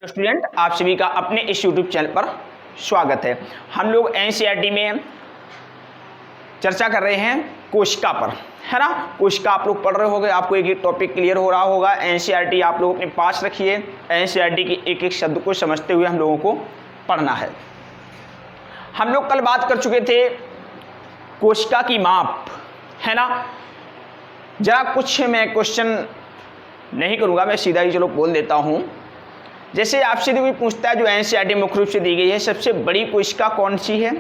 Student, आप सभी का अपने इस यूट्यूब चैनल पर स्वागत है। हम लोग एनसीईआरटी में चर्चा कर रहे हैं कोशिका पर, है ना। कोशिका आप लोग पढ़ रहे होंगे, आपको एक टॉपिक क्लियर हो रहा होगा। एनसीईआरटी आप लोग अपने पास रखिए। एनसीईआरटी के एक एक शब्द को समझते हुए हम लोगों को पढ़ना है। हम लोग कल बात कर चुके थे कोशिका की माप, है ना। जरा कुछ मैं क्वेश्चन नहीं करूँगा, मैं सीधा ही चलो बोल देता हूँ। जैसे आपसे कोई पूछता है जो एनसीईआरटी मुख्य रूप से दी गई है, सबसे बड़ी कोशिका कौन सी है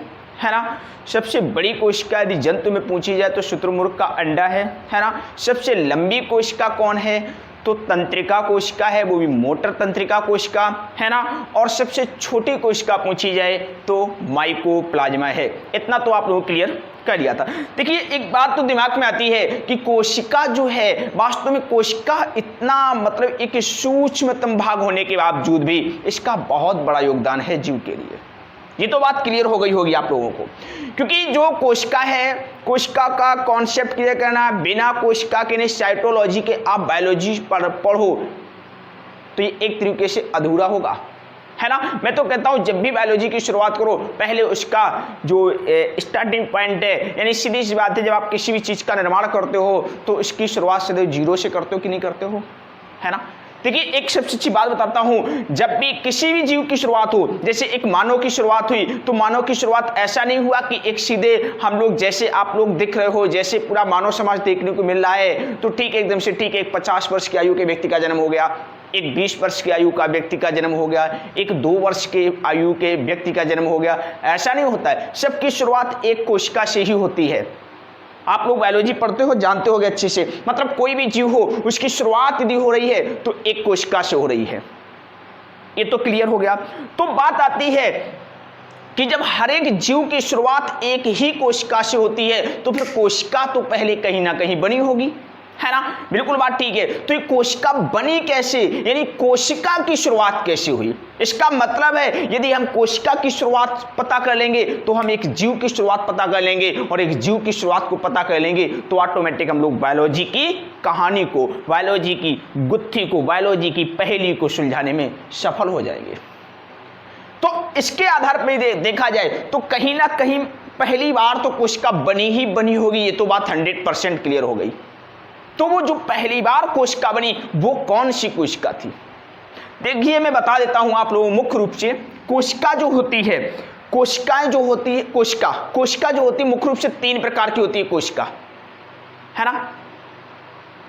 ना। सबसे बड़ी कोशिका यदि जंतु में पूछी जाए तो शुतुरमुर्ग का अंडा है ना। सबसे लंबी कोशिका कौन है तो तंत्रिका कोशिका है, वो भी मोटर तंत्रिका कोशिका, है ना। और सबसे छोटी कोशिका पूछी जाए तो माइकोप्लाज्मा है। इतना तो आप लोगों को क्लियर कर लिया था। देखिए एक बात तो दिमाग में आती है कि कोशिका जो है, वास्तव में कोशिका इतना मतलब एक सूक्ष्मतम भाग होने के बावजूद भी इसका बहुत बड़ा योगदान है जीव के लिए। ये तो बात क्लियर हो गई होगी आप लोगों को, क्योंकि जो कोशिका है, कोशिका का कॉन्सेप्ट क्लियर करना, बिना कोशिका के नहीं साइटोलॉजी के आप बायोलॉजी पढ़ो तो ये एक तरीके से अधूरा होगा, है ना। मैं तो कहता हूं जब भी बायोलॉजी की शुरुआत करो पहले उसका जो स्टार्टिंग पॉइंट है, यानी सीधी सी बात है, जब आप किसी भी चीज़ का निर्माण करते हो तो उसकी शुरुआत से जीरो से करते हो कि नहीं करते हो, है ना। देखिए एक सबसे अच्छी बात बताता हूं, जब भी किसी भी जीव की शुरुआत हो, जैसे एक मानव की शुरुआत हुई तो मानव की शुरुआत ऐसा नहीं हुआ कि एक सीधे हम लोग जैसे आप लोग दिख रहे हो, जैसे पूरा मानव समाज देखने को मिल रहा है तो ठीक है, एकदम से ठीक है, एक 50 वर्ष की आयु के व्यक्ति का जन्म हो गया, एक 20 वर्ष की आयु का व्यक्ति का जन्म हो गया, एक 2 वर्ष के आयु के व्यक्ति का जन्म हो गया। ऐसा नहीं होता है, सबकी शुरुआत एक कोशिका से ही होती है। आप लोग बायोलॉजी पढ़ते हो, जानते होगे अच्छे से, मतलब कोई भी जीव हो उसकी शुरुआत यदि हो रही है तो एक कोशिका से हो रही है। ये तो क्लियर हो गया। तो बात आती है कि जब हर एक जीव की शुरुआत एक ही कोशिका से होती है तो फिर कोशिका तो पहले कहीं ना कहीं बनी होगी, है ना। बिल्कुल बात ठीक है। तो ये कोशिका बनी कैसे, यानी कोशिका की शुरुआत कैसे हुई। इसका मतलब है यदि हम कोशिका की शुरुआत पता कर लेंगे तो हम एक जीव की शुरुआत पता कर लेंगे, और एक जीव की शुरुआत को पता कर लेंगे तो ऑटोमेटिक हम लोग बायोलॉजी की कहानी को, बायोलॉजी की गुत्थी को, बायोलॉजी की पहेली को सुलझाने में सफल हो जाएंगे। तो इसके आधार पर देखा जाए तो कहीं ना कहीं पहली बार तो कोशिका बनी ही बनी होगी, ये तो बात 100% क्लियर हो गई। तो वो जो पहली बार कोशिका बनी वो कौन सी कोशिका थी, देखिए मैं बता देता हूं आप लोगों। मुख्य रूप से कोशिका जो होती है, कोशिकाएं जो होती है, कोशिका जो होती है मुख्य रूप से 3 प्रकार की होती है कोशिका, है ना।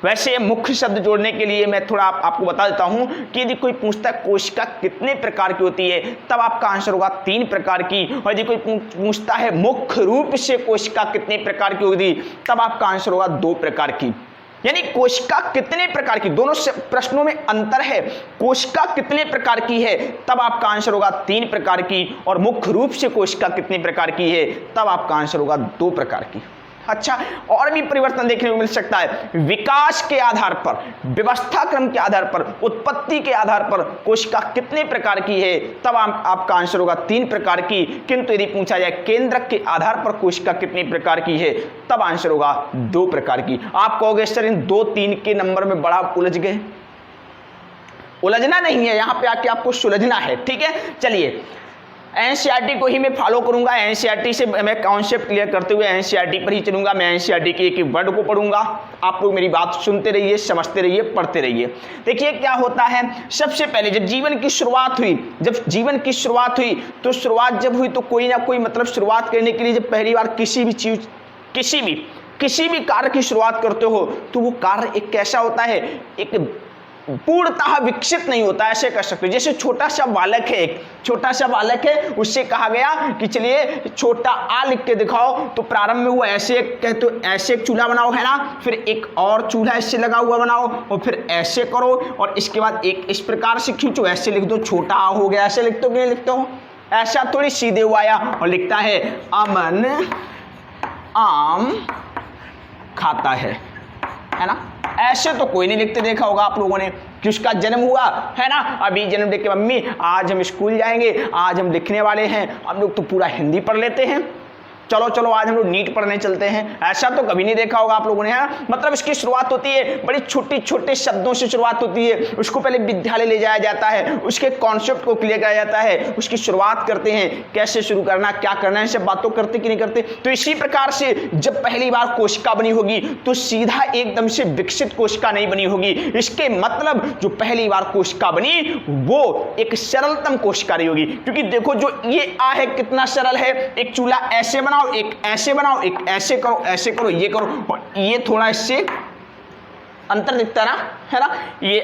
वैसे मुख्य शब्द जोड़ने के लिए मैं थोड़ा आपको बता देता हूं कि यदि कोई पूछता है कोशिका कितने प्रकार की होती है तब आपका आंसर होगा 3 प्रकार की, और यदि कोई पूछता है मुख्य रूप से कोशिका कितने प्रकार की होगी तब आपका आंसर होगा 2 प्रकार की। यानी कोशिका कितने प्रकार की, दोनों प्रश्नों में अंतर है। कोशिका कितने प्रकार की है तब आपका आंसर होगा 3 प्रकार की, और मुख्य रूप से कोशिका कितने प्रकार की है तब आपका आंसर होगा 2 प्रकार की। अच्छा, और भी परिवर्तन देखने को मिल सकता है। विकास के आधार पर, व्यवस्था क्रम के आधार पर, उत्पत्ति के आधार पर कोशिका कितने प्रकार की है तब आपका आंसर होगा 3 प्रकार की। किंतु यदि पूछा जाए केंद्रक के आधार पर कोशिका कितने प्रकार की है तब आंसर होगा 2 प्रकार की। आप कहोगे सर इन 2-3 के नंबर में बड़ा उलझ गए। उलझना नहीं है, यहां पे आके आपको सुलझना है, ठीक है। चलिए एनसीईआरटी को ही मैं फॉलो करूंगा, एनसीईआरटी से मैं कॉन्सेप्ट क्लियर करते हुए एनसीईआरटी पर ही चलूंगा। मैं एनसीईआरटी के एक वर्ड को पढ़ूंगा, आप लोग मेरी बात सुनते रहिए, समझते रहिए, पढ़ते रहिए। देखिए क्या होता है, सबसे पहले जब जीवन की शुरुआत हुई, तो शुरुआत जब हुई तो कोई ना कोई मतलब शुरुआत करने के लिए जब पहली बार किसी भी कार्य की शुरुआत करते हो तो वो कार्य एक कैसा होता है, एक पूर्णतः विकसित नहीं होता, ऐसे कर सकते हो। जैसे छोटा सा बालक है, उससे कहा गया कि चलिए छोटा आ लिख के दिखाओ, तो प्रारंभ में वो ऐसे कहते हो, ऐसे एक चूल्हा बनाओ, है ना, फिर एक और चूल्हा इससे लगा हुआ बनाओ, और फिर ऐसे करो, और इसके बाद एक इस प्रकार से खींचो, ऐसे लिख दो, छोटा आ हो गया। ऐसे लिखते हो कि नहीं लिखते हो, ऐसा थोड़ी सीधे हुआ आया और लिखता है अमन आम खाता है ना। ऐसे तो कोई नहीं लिखते देखा होगा आप लोगों ने कि उसका जन्म हुआ, है ना, अभी जन्म देख के मम्मी आज हम स्कूल जाएंगे, आज हम लिखने वाले हैं। हम लोग तो पूरा हिंदी पढ़ लेते हैं, चलो चलो आज हम लोग नीट पढ़ने चलते हैं, ऐसा तो कभी नहीं देखा होगा आप लोगों ने, है। मतलब इसकी शुरुआत होती है बड़ी छोटे छोटे शब्दों से शुरुआत होती है, उसको पहले विद्यालय ले जाया जाता है, उसके कॉन्सेप्ट को क्लियर किया जाता है, उसकी शुरुआत करते हैं, कैसे शुरू करना, क्या करना है, सब बातों करते कि नहीं करते। तो इसी प्रकार से जब पहली बार कोशिका बनी होगी तो सीधा एकदम से विकसित कोशिका नहीं बनी होगी। इसके मतलब जो पहली बार कोशिका बनी वो एक सरलतम कोशिका रही होगी, क्योंकि देखो जो ये आ है कितना सरल है, एक चूल्हा ऐसे बनाओ, एक ऐसे बनाओ, एक ऐसे करो, ऐसे करो, ये करो, और ये थोड़ा इससे अंतर दिखता है ना। ये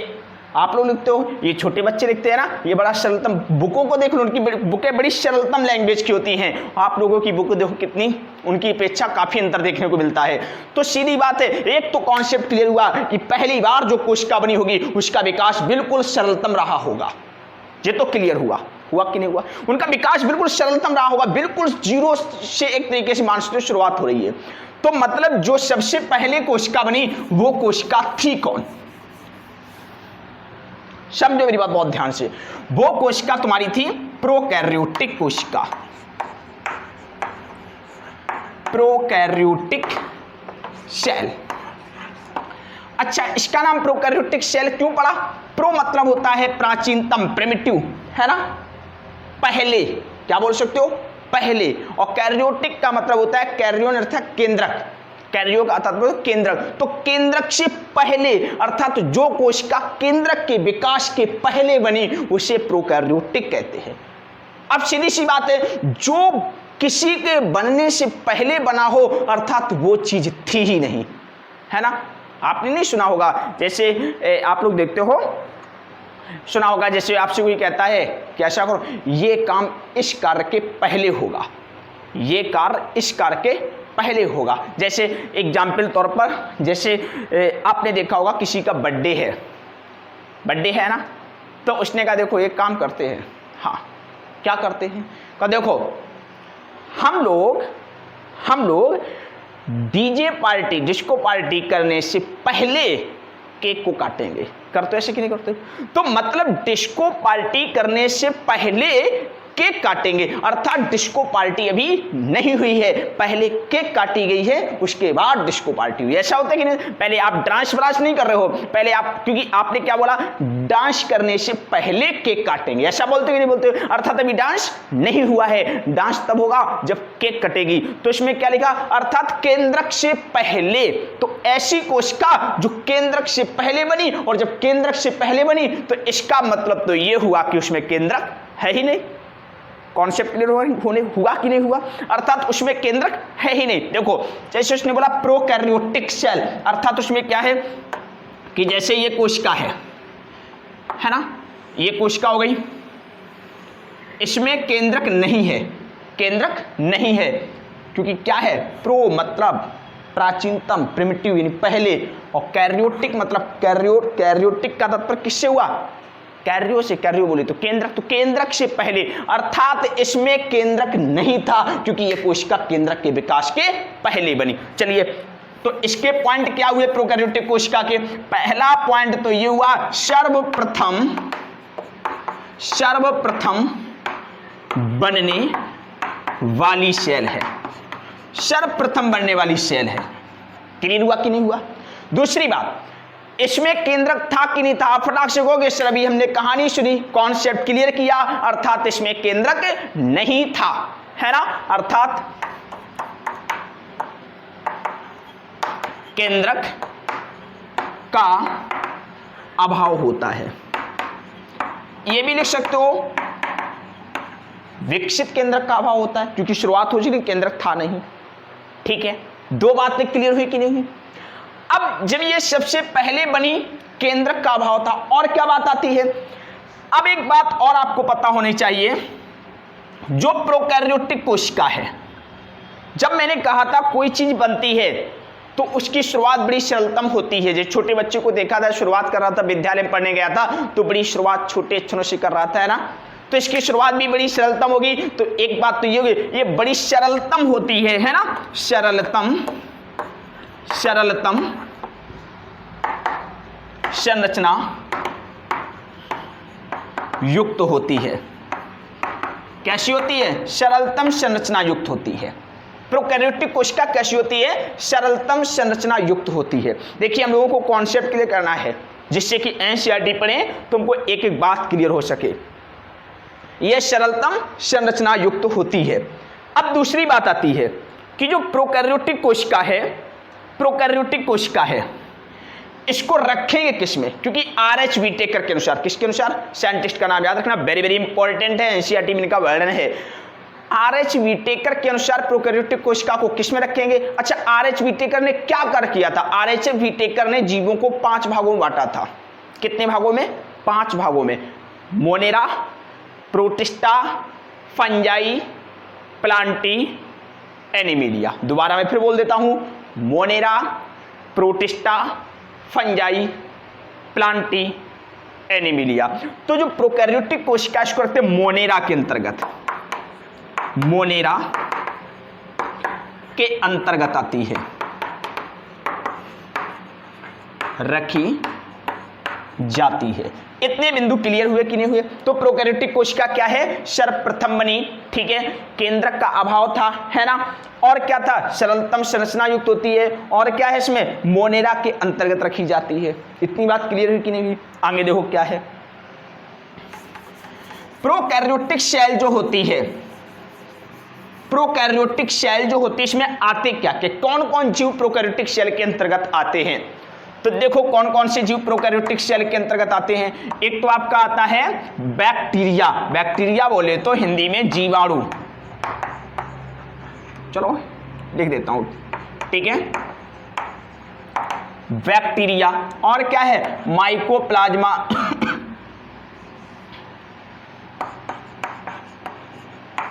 आप लोग लिखते हो, ये छोटे बच्चे लिखते हैं ना, ये बड़ा सरलतम, बुकों को देख लो, उनकी बुकें बड़ी सरलतम लैंग्वेज की होती हैं। आप लोगों की बुक देखो कितनी, उनकी अपेक्षा काफी अंतर देखने को मिलता है। तो सीधी बात है, एक तो कॉन्सेप्ट क्लियर हुआ कि पहली बार जो कोशिका बनी होगी उसका विकास बिल्कुल सरलतम रहा होगा, ये तो क्लियर हुआ कि नहीं हुआ, उनका विकास बिल्कुल सरलतम रहा होगा, बिल्कुल जीरो से एक तरीके से मानसिक शुरुआत हो रही है। तो मतलब जो सबसे पहले कोशिका बनी वो कोशिका थी कौन? समझो मेरी बात बहुत ध्यान से, वो कोशिका तुम्हारी थी प्रोकैरियोटिक कोशिका। Prokaryotic cell. अच्छा, इसका नाम प्रोकैरियोटिक सेल क्यों पड़ा? प्रो मतलब होता है प्राचीनतम, प्रिमिटिव, है ना, पहले, क्या बोल सकते हो, पहले। और कैरियोटिक का मतलब होता है कैरियन अर्थात केंद्रक, कैरियो का अर्थात केंद्रक, तो केंद्रक से पहले अर्थात जो कोशिका केंद्रक के विकास के पहले बनी उसे प्रोकैरियोटिक कहते हैं। अब सीधी सी बात है, जो किसी के बनने से पहले बना हो अर्थात वो चीज थी ही नहीं, है ना। आपने नहीं सुना होगा, जैसे आप लोग देखते हो, सुना होगा, जैसे आपसे कोई कहता है कि ऐसा करो, ये काम इस कार्य के पहले होगा, ये कार्य इस कार्य के पहले होगा। जैसे एग्जाम्पल तौर पर, जैसे आपने देखा होगा किसी का बर्थडे है ना, तो उसने कहा देखो एक काम करते हैं, हाँ क्या करते हैं, कहा देखो हम लोग डीजे पार्टी, डिस्को पार्टी करने से पहले केक को काटेंगे। करते ऐसे कि नहीं करते? तो मतलब डिस्को पार्टी करने से पहले केक काटेंगे, अर्थात डिस्को पार्टी अभी नहीं हुई है, पहले केक काटी गई है, उसके बाद डिस्को पार्टी हुई। ऐसा होता है कि नहीं? पहले आप डांस वांस नहीं कर रहे हो, पहले आप, क्योंकि आपने क्या बोला, डांस करने से पहले केक काटेंगे, ऐसा बोलते कि नहीं बोलते? अर्थात अभी डांस नहीं हुआ है, डांस तब होगा जब केक कटेगी। तो इसमें क्या लिखा, अर्थात केंद्रक से पहले। तो ऐसी कोशिका जो केंद्रक से पहले बनी, और जब केंद्रक से पहले बनी तो इसका मतलब तो ये हुआ कि उसमें केंद्रक है ही नहीं। कॉन्सेप्ट क्लियर हुआ कि नहीं हुआ? अर्थात उसमें केंद्रक है ही नहीं। देखो जैसे उसने बोला प्रोकैरियोटिक सेल, अर्थात उसमें क्या है कि जैसे ये कोशिका है ना, ये कोशिका हो गई, इसमें केंद्रक नहीं है, केंद्रक नहीं है, क्योंकि क्या है, प्रो मतलब प्राचीनतम, प्रिमिटिव यानी पहले, और कैरियोटिक मतलब कैरियोटिक का तात्पर्य किससे हुआ, कैरियो से, कैरियो बोले तो केंद्रक, तो केंद्रक से पहले, अर्थात इसमें केंद्रक नहीं था, क्योंकि ये कोशिका केंद्रक के विकास के पहले बनी। चलिए, तो इसके पॉइंट क्या हुए प्रोकैरियोटिक कोशिका के? पहला पॉइंट तो ये हुआ, सर्वप्रथम बनने वाली सेल है, सर्वप्रथम बनने वाली सेल है। क्लियर हुआ कि नहीं हुआ? दूसरी बात, इसमें केंद्रक था कि नहीं था? फटाक से कहोगे सर अभी हमने कहानी सुनी, कॉन्सेप्ट क्लियर किया, अर्थात इसमें केंद्रक नहीं था, है ना, अर्थात केंद्रक का अभाव होता है। ये भी लिख सकते हो, विकसित केंद्रक का अभाव होता है, क्योंकि शुरुआत हो चुकी, केंद्रक था नहीं। ठीक है, दो बातें क्लियर हुई कि नहीं हुई? अब जब ये सबसे पहले बनी, केंद्रक का अभाव था, और क्या बात आती है? अब एक बात और आपको पता होनी चाहिए, जो प्रोकैरियोटिक कोशिका है, जब मैंने कहा था कोई चीज बनती है तो उसकी शुरुआत बड़ी सरलतम होती है। जो छोटे बच्चे को देखा था, शुरुआत कर रहा था, विद्यालय में पढ़ने गया था, तो बड़ी शुरुआत छोटे अक्षरों से कर रहा था, है ना, तो इसकी शुरुआत भी बड़ी सरलतम होगी। तो एक बात तो ये होगी, ये बड़ी सरलतम होती है ना, सरलतम संरचना युक्त होती है। कैसी होती है? सरलतम संरचना युक्त होती है। प्रोकैरियोटिक कोशिका कैसी होती है? सरलतम संरचना युक्त होती है। देखिए हम लोगों को कॉन्सेप्ट क्लियर करना है जिससे कि एनसीईआरटी पढ़ें तुमको एक एक बात क्लियर हो सके। यह सरलतम संरचना युक्त होती है। अब दूसरी बात आती है कि जो प्रोकैरियोटिक कोशिका है, प्रोकैरियोटिक कोशिका है, इसको रखेंगे किसमें? क्योंकि आरएच व्हिटेकर के अनुसार, किसके अनुसार? साइंटिस्ट का नाम याद रखना, वेरी वेरी इंपॉर्टेंट है, एनसीईआरटी में इनका वर्णन है। आरएच व्हिटेकर के अनुसार प्रोकैरियोटिक कोशिका को किसमें रखेंगे? अच्छा, आरएच व्हिटेकर ने क्या कार्य किया था? आरएच व्हिटेकर ने जीवों को 5 भागों में बांटा था। कितने भागों में? 5 भागों में। Monera, protista, fungi, Plantae, Animalia. दोबारा मैं फिर बोल देता हूं, Monera, protista, fungi, Plantae, Animalia. तो जो प्रोकैरियोटिक कोशिका इसको रखते हैं मोनेरा के अंतर्गत, मोनेरा के अंतर्गत आती है, रखी जाती है। इतने बिंदु क्लियर हुए कि नहीं हुए? तो प्रोकैरियोटिक कोशिका क्या है? सर्वप्रथम बनी, ठीक है, केंद्रक का अभाव था, है ना, और क्या था? सरलतम संरचना युक्त होती है, और क्या है इसमें? मोनेरा के अंतर्गत रखी जाती है। इतनी बात क्लियर हुई कि नहीं हुई? आगे देखो क्या है। प्रोकैरियोटिक सेल जो होती है, प्रोकैरियोटिक सेल जो होती है, इसमें आते क्या क्या, कौन कौन जीव प्रोकैरियोटिक सेल के अंतर्गत आते हैं? तो देखो कौन कौन से जीव प्रोकैरियोटिक सेल के अंतर्गत आते हैं। एक तो आपका आता है बैक्टीरिया, बैक्टीरिया बोले तो हिंदी में जीवाणु, चलो लिख देता हूं, ठीक है, बैक्टीरिया। और क्या है? माइकोप्लाज्मा,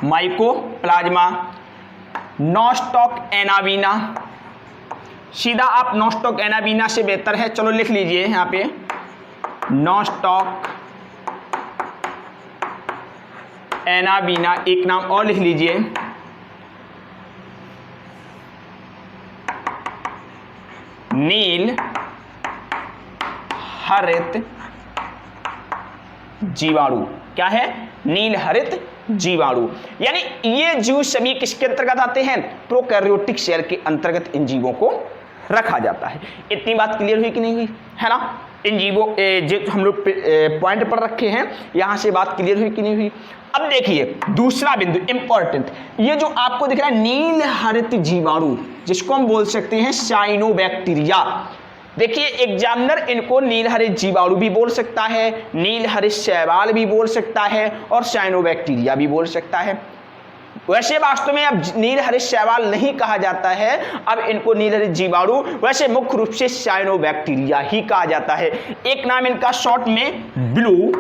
माइकोप्लाज्मा, नॉस्टॉक एनावीना, सीधा आप नॉस्टॉक एनावीना से बेहतर है, चलो लिख लीजिए यहां पे, नॉस्टॉक एनावीना। एक नाम और लिख लीजिए, नील हरित जीवाणु। क्या है? नील हरित जीवाणु। यानी ये जीव सभी किसके अंतर्गत आते हैं? प्रोकैरियोटिक सेल के अंतर्गत इन जीवों को रखा जाता है। इतनी बात क्लियर हुई कि नहीं हुई? है ना, इन जीवों जो हम लोग पॉइंट पर रखे हैं, यहां से बात क्लियर हुई कि नहीं हुई? अब देखिए दूसरा बिंदु इंपॉर्टेंट, ये जो आपको दिख रहा है नील हरित जीवाणु, जिसको हम बोल सकते हैं साइनोबैक्टीरिया। देखिए एग्जामिनर इनको नील हरित जीवाणु भी बोल सकता है, नील हरित शैवाल भी बोल सकता है, और साइनोबैक्टीरिया भी बोल सकता है। वैसे वास्तव में अब नील हरित शैवाल नहीं कहा जाता है, अब इनको नील हरित जीवाणु, वैसे मुख्य रूप से साइनोबैक्टीरिया ही कहा जाता है। एक नाम इनका शॉर्ट में ब्लू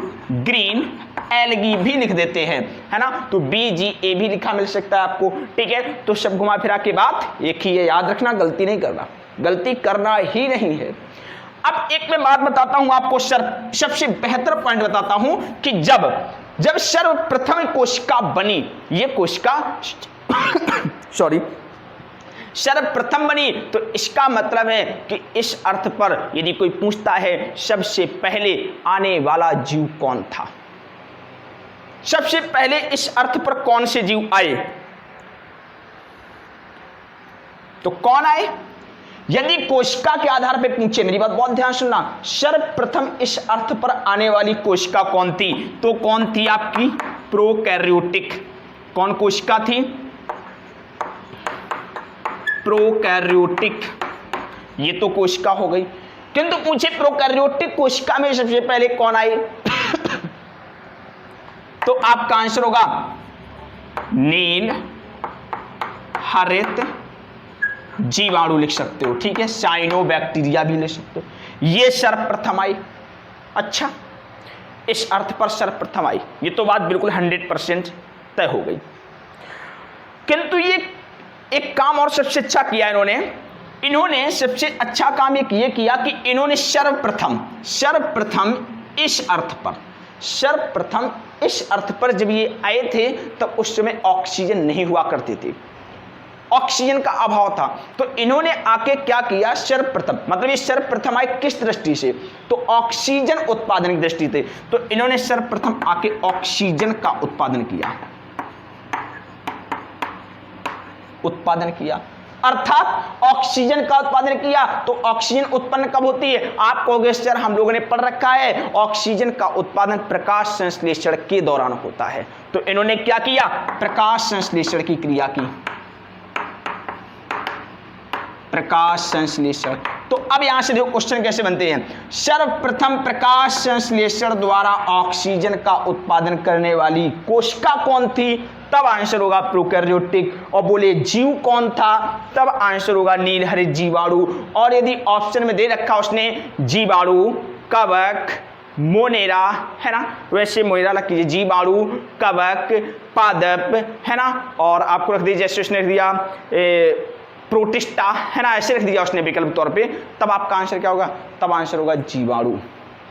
ग्रीन एल्गी भी लिख देते हैं, है ना, तो BGA भी लिखा मिल सकता है आपको, ठीक है। तो सब घुमा फिरा के बात एक ही है, याद रखना, गलती नहीं करना, गलती करना ही नहीं है। अब एक मैं बात बताता हूं आपको, सबसे बेहतर पॉइंट बताता हूं कि जब सर्वप्रथम कोशिका बनी, ये कोशिका सॉरी सर्वप्रथम बनी, तो इसका मतलब है कि इस अर्थ पर यदि कोई पूछता है सबसे पहले आने वाला जीव कौन था, सबसे पहले इस अर्थ पर कौन से जीव आए, तो कौन आए? यदि कोशिका के आधार पर पूछे, मेरी बात बहुत ध्यान सुनना, सर्वप्रथम इस अर्थ पर आने वाली कोशिका कौन थी, तो कौन थी आपकी? प्रोकैरियोटिक। कौन कोशिका थी? प्रोकैरियोटिक। ये तो कोशिका हो गई, किंतु पूछे प्रोकैरियोटिक कोशिका में सबसे पहले कौन आए तो आपका आंसर होगा नील हरित जीवाणु लिख सकते हो, ठीक है, साइनोबैक्टीरिया भी लिख सकते हो। ये सर्वप्रथम आई। अच्छा, इस अर्थ पर सर्वप्रथम आई, ये तो बात बिल्कुल 100% तय हो गई। किंतु ये एक काम और सबसे अच्छा किया इन्होंने सबसे अच्छा काम ये किया कि इन्होंने सर्वप्रथम इस अर्थ पर जब ये आए थे तब उस समय ऑक्सीजन नहीं हुआ करते थे, ऑक्सीजन का अभाव था। तो इन्होंने आके क्या किया, सर्वप्रथम, मतलब ये सर्वप्रथम आए किस दृष्टि से, तो ऑक्सीजन उत्पादन की दृष्टि से। तो इन्होंने सर्वप्रथम आके ऑक्सीजन का उत्पादन किया, उत्पादन किया, अर्थात ऑक्सीजन का उत्पादन किया। तो ऑक्सीजन उत्पन्न कब होती है? आप कहोगे सर हम लोगों ने पढ़ रखा है ऑक्सीजन का उत्पादन प्रकाश संश्लेषण के दौरान होता है। तो इन्होंने क्या किया? प्रकाश संश्लेषण की क्रिया की, प्रकाश संश्लेषण। तो अब यहां से देखो क्वेश्चन कैसे बनते हैं। सर्वप्रथम प्रकाश संश्लेषण द्वारा ऑक्सीजन का उत्पादन करने वाली कोशिका कौन थी? तब आंसर होगा प्रोकैरियोटिक। और बोले जीव कौन था? तब आंसर होगा नीलहरित जीवाणु। और यदि ऑप्शन में दे रखा उसने जीवाणु, कवक, मोनेरा, है ना, वैसे मोनेरा लग कीजिए, जीवाणु, कवक, पादप, है ना, और आपको रख दीजिए जैसे उसने रख दिया प्रोटिस्टा, है ना, ऐसे रख दिया उसने विकल्प तौर पे, तब आपका आंसर क्या होगा? तब आंसर होगा जीवाणु।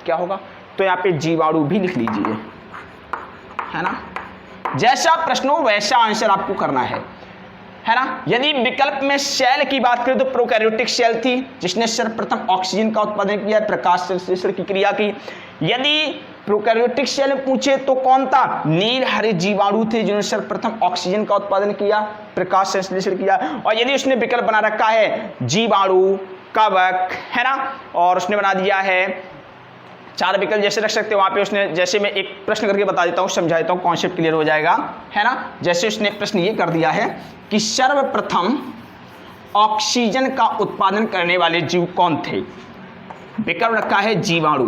क्या होगा? तो यहाँ पे जीवाणु भी लिख लीजिए, है ना, जैसा प्रश्न हो वैसा आंसर आपको करना है ना। यदि विकल्प में सेल की बात करें तो प्रोकैरियोटिक सेल थी जिसने सर्वप्रथम ऑक्सीजन का उत्पादन किया, प्रकाश संश्लेषण की क्रिया की। यदि प्रोकैरियोटिक सेल में पूछे तो कौन था? नीलहरित जीवाणु थे जिन्होंने सर्वप्रथम ऑक्सीजन का उत्पादन किया, प्रकाश संश्लेषण किया। और यदि उसने विकल्प बना रखा है जीवाणु, कवक, है ना, और उसने बना दिया है 4 विकल्प जैसे रख सकते हो वहां पे उसने, जैसे मैं एक प्रश्न करके बता देता हूँ, समझा देता हूँ, कॉन्सेप्ट क्लियर हो जाएगा, है ना। जैसे उसने प्रश्न ये कर दिया है कि सर्वप्रथम ऑक्सीजन का उत्पादन करने वाले जीव कौन थे? विकल्प रखा है जीवाणु,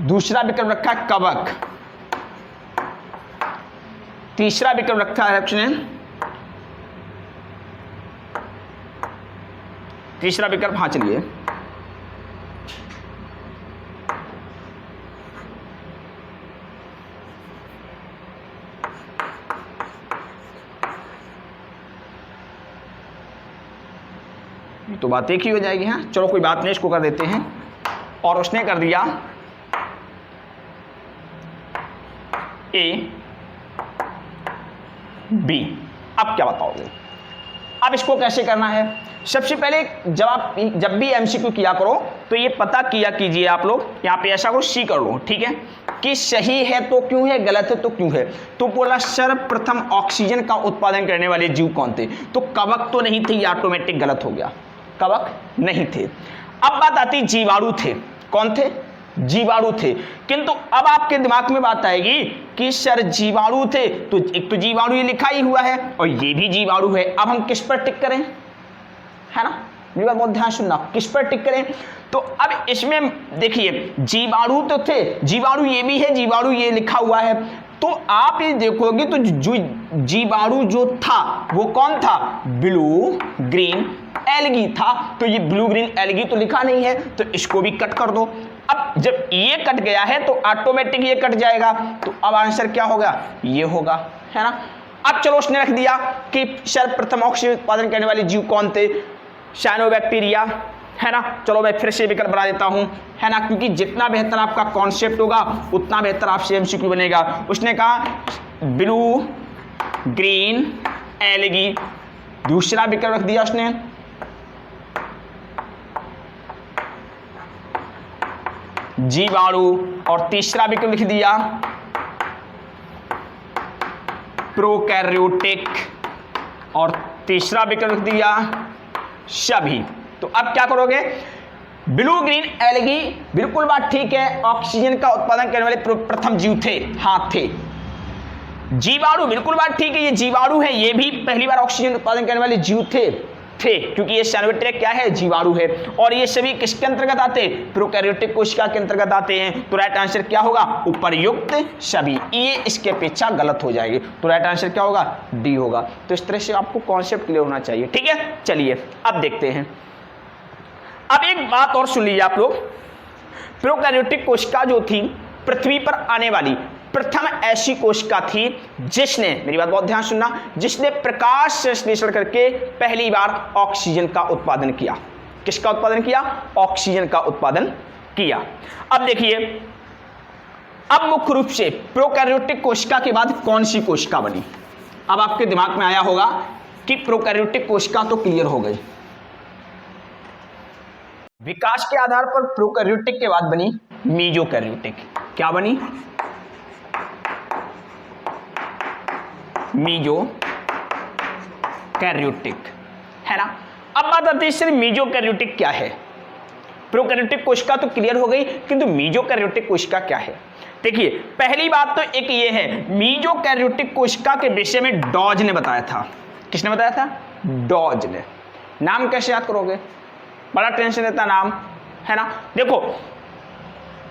दूसरा विकल्प रखा है कवक, तीसरा विकल्प रखा है उसने, तीसरा विकल्प, हाँ चलिए, तो बात एक ही हो जाएगी। हाँ चलो कोई बात नहीं, इसको कर देते हैं। और उसने कर दिया ए बी। अब क्या बताओगे? अब इसको कैसे करना है? सबसे पहले जब भी एमसीक्यू किया करो तो ये पता किया कीजिए आप लोग, यहाँ पे ऐसा करो सी कर लो, ठीक है, कि सही है तो क्यों है, गलत है तो क्यों है। तो बोला सर्वप्रथम ऑक्सीजन का उत्पादन करने वाले जीव कौन थे? तो कवक तो नहीं थे, ये ऑटोमेटिक गलत हो गया, कवक नहीं थे। अब बात आती जीवाणु थे। कौन थे? जीवाणु थे। किंतु अब आपके दिमाग में बात आएगी कि सर जीवाणु थे, तो एक तो जीवाणु ये लिखा ही हुआ है और ये भी जीवाणु है, अब हम किस पर टिक करें, है ना, मेरी बात बहुत ध्यान सुनना, किस पर टिक करें? तो अब इसमें देखिए जीवाणु तो थे, जीवाणु ये भी है, जीवाणु ये लिखा हुआ है, तो आप ये देखोगे तो जो जीवाणु जो था वो कौन था? ब्लू ग्रीन एल्गी था। तो ये ब्लू ग्रीन एल्गी तो लिखा नहीं है, तो इसको भी कट कर दो। अब जब ये कट गया है तो ऑटोमेटिक ये कट जाएगा, तो अब आंसर क्या होगा? ये होगा, है ना। अब चलो उसने रख दिया कि सर्वप्रथम ऑक्सीजन उत्पादन करने वाले जीव कौन थे? साइनोबैक्टीरिया, है ना। चलो मैं फिर से विकल्प बना देता हूं, है ना, क्योंकि जितना बेहतर आपका कॉन्सेप्ट होगा उतना बेहतर आपसे एमसीक्यू बनेगा। उसने कहा ब्लू ग्रीन एल्गी, दूसरा विकल्प रख दिया उसने जीवाणु, और तीसरा विकल्प लिख दिया प्रोकैरियोटिक, और तीसरा विकल्प लिख दिया सभी। तो अब क्या करोगे? ब्लू ग्रीन एल्गी बिल्कुल बात ठीक है, ऑक्सीजन का उत्पादन करने वाले प्रथम जीव थे, हाँ थे। जीवाणु बिल्कुल बात ठीक है, ये जीवाणु है, ये भी पहली बार ऑक्सीजन उत्पादन करने वाले जीव थे, क्योंकि ये साइनोबैक्टीरिया क्या है? जीवाणु है। और ये सभी किसके अंतर्गत आते हैं? प्रोकैरियोटिक कोशिका के अंतर्गत आते हैं। तो राइट आंसर क्या होगा? उपर्युक्त सभी। ये इसके अपेक्षा गलत हो जाएगी, तो राइट आंसर क्या होगा? डी होगा। तो इस तरह से आपको कॉन्सेप्ट क्लियर होना चाहिए, ठीक है। चलिए अब देखते हैं। अब एक बात और सुन लीजिए आप लोग, प्रोकैरियोटिक कोशिका जो थी पृथ्वी पर आने वाली प्रथम ऐसी कोशिका थी जिसने, मेरी बात बहुत ध्यान सुनना, जिसने प्रकाश संश्लेषण करके पहली बार ऑक्सीजन का उत्पादन किया। किसका उत्पादन किया? ऑक्सीजन का उत्पादन किया। अब देखिए, अब मुख्य रूप से प्रोकैरियोटिक कोशिका के बाद कौन सी कोशिका बनी? अब आपके दिमाग में आया होगा कि प्रोकैरियोटिक कोशिका तो क्लियर हो गई, विकास के आधार पर प्रोकैरियोटिक के बाद बनी मेसोकैरियोटिक। क्या बनी? मीजोकैरियोटिक, है ना। अब बात आती है सिर्फ मीजोकैरियोटिक क्या है। प्रोकैरियोटिक कोशिका तो क्लियर हो गई, किंतु मीजोकैरियोटिक कोशिका क्या है। देखिए पहली बात तो एक ये है, मीजोकैरियोटिक कोशिका के विषय में डॉज ने बताया था। किसने बताया था? डॉज ने। नाम कैसे याद करोगे, बड़ा टेंशन देता नाम, है ना। देखो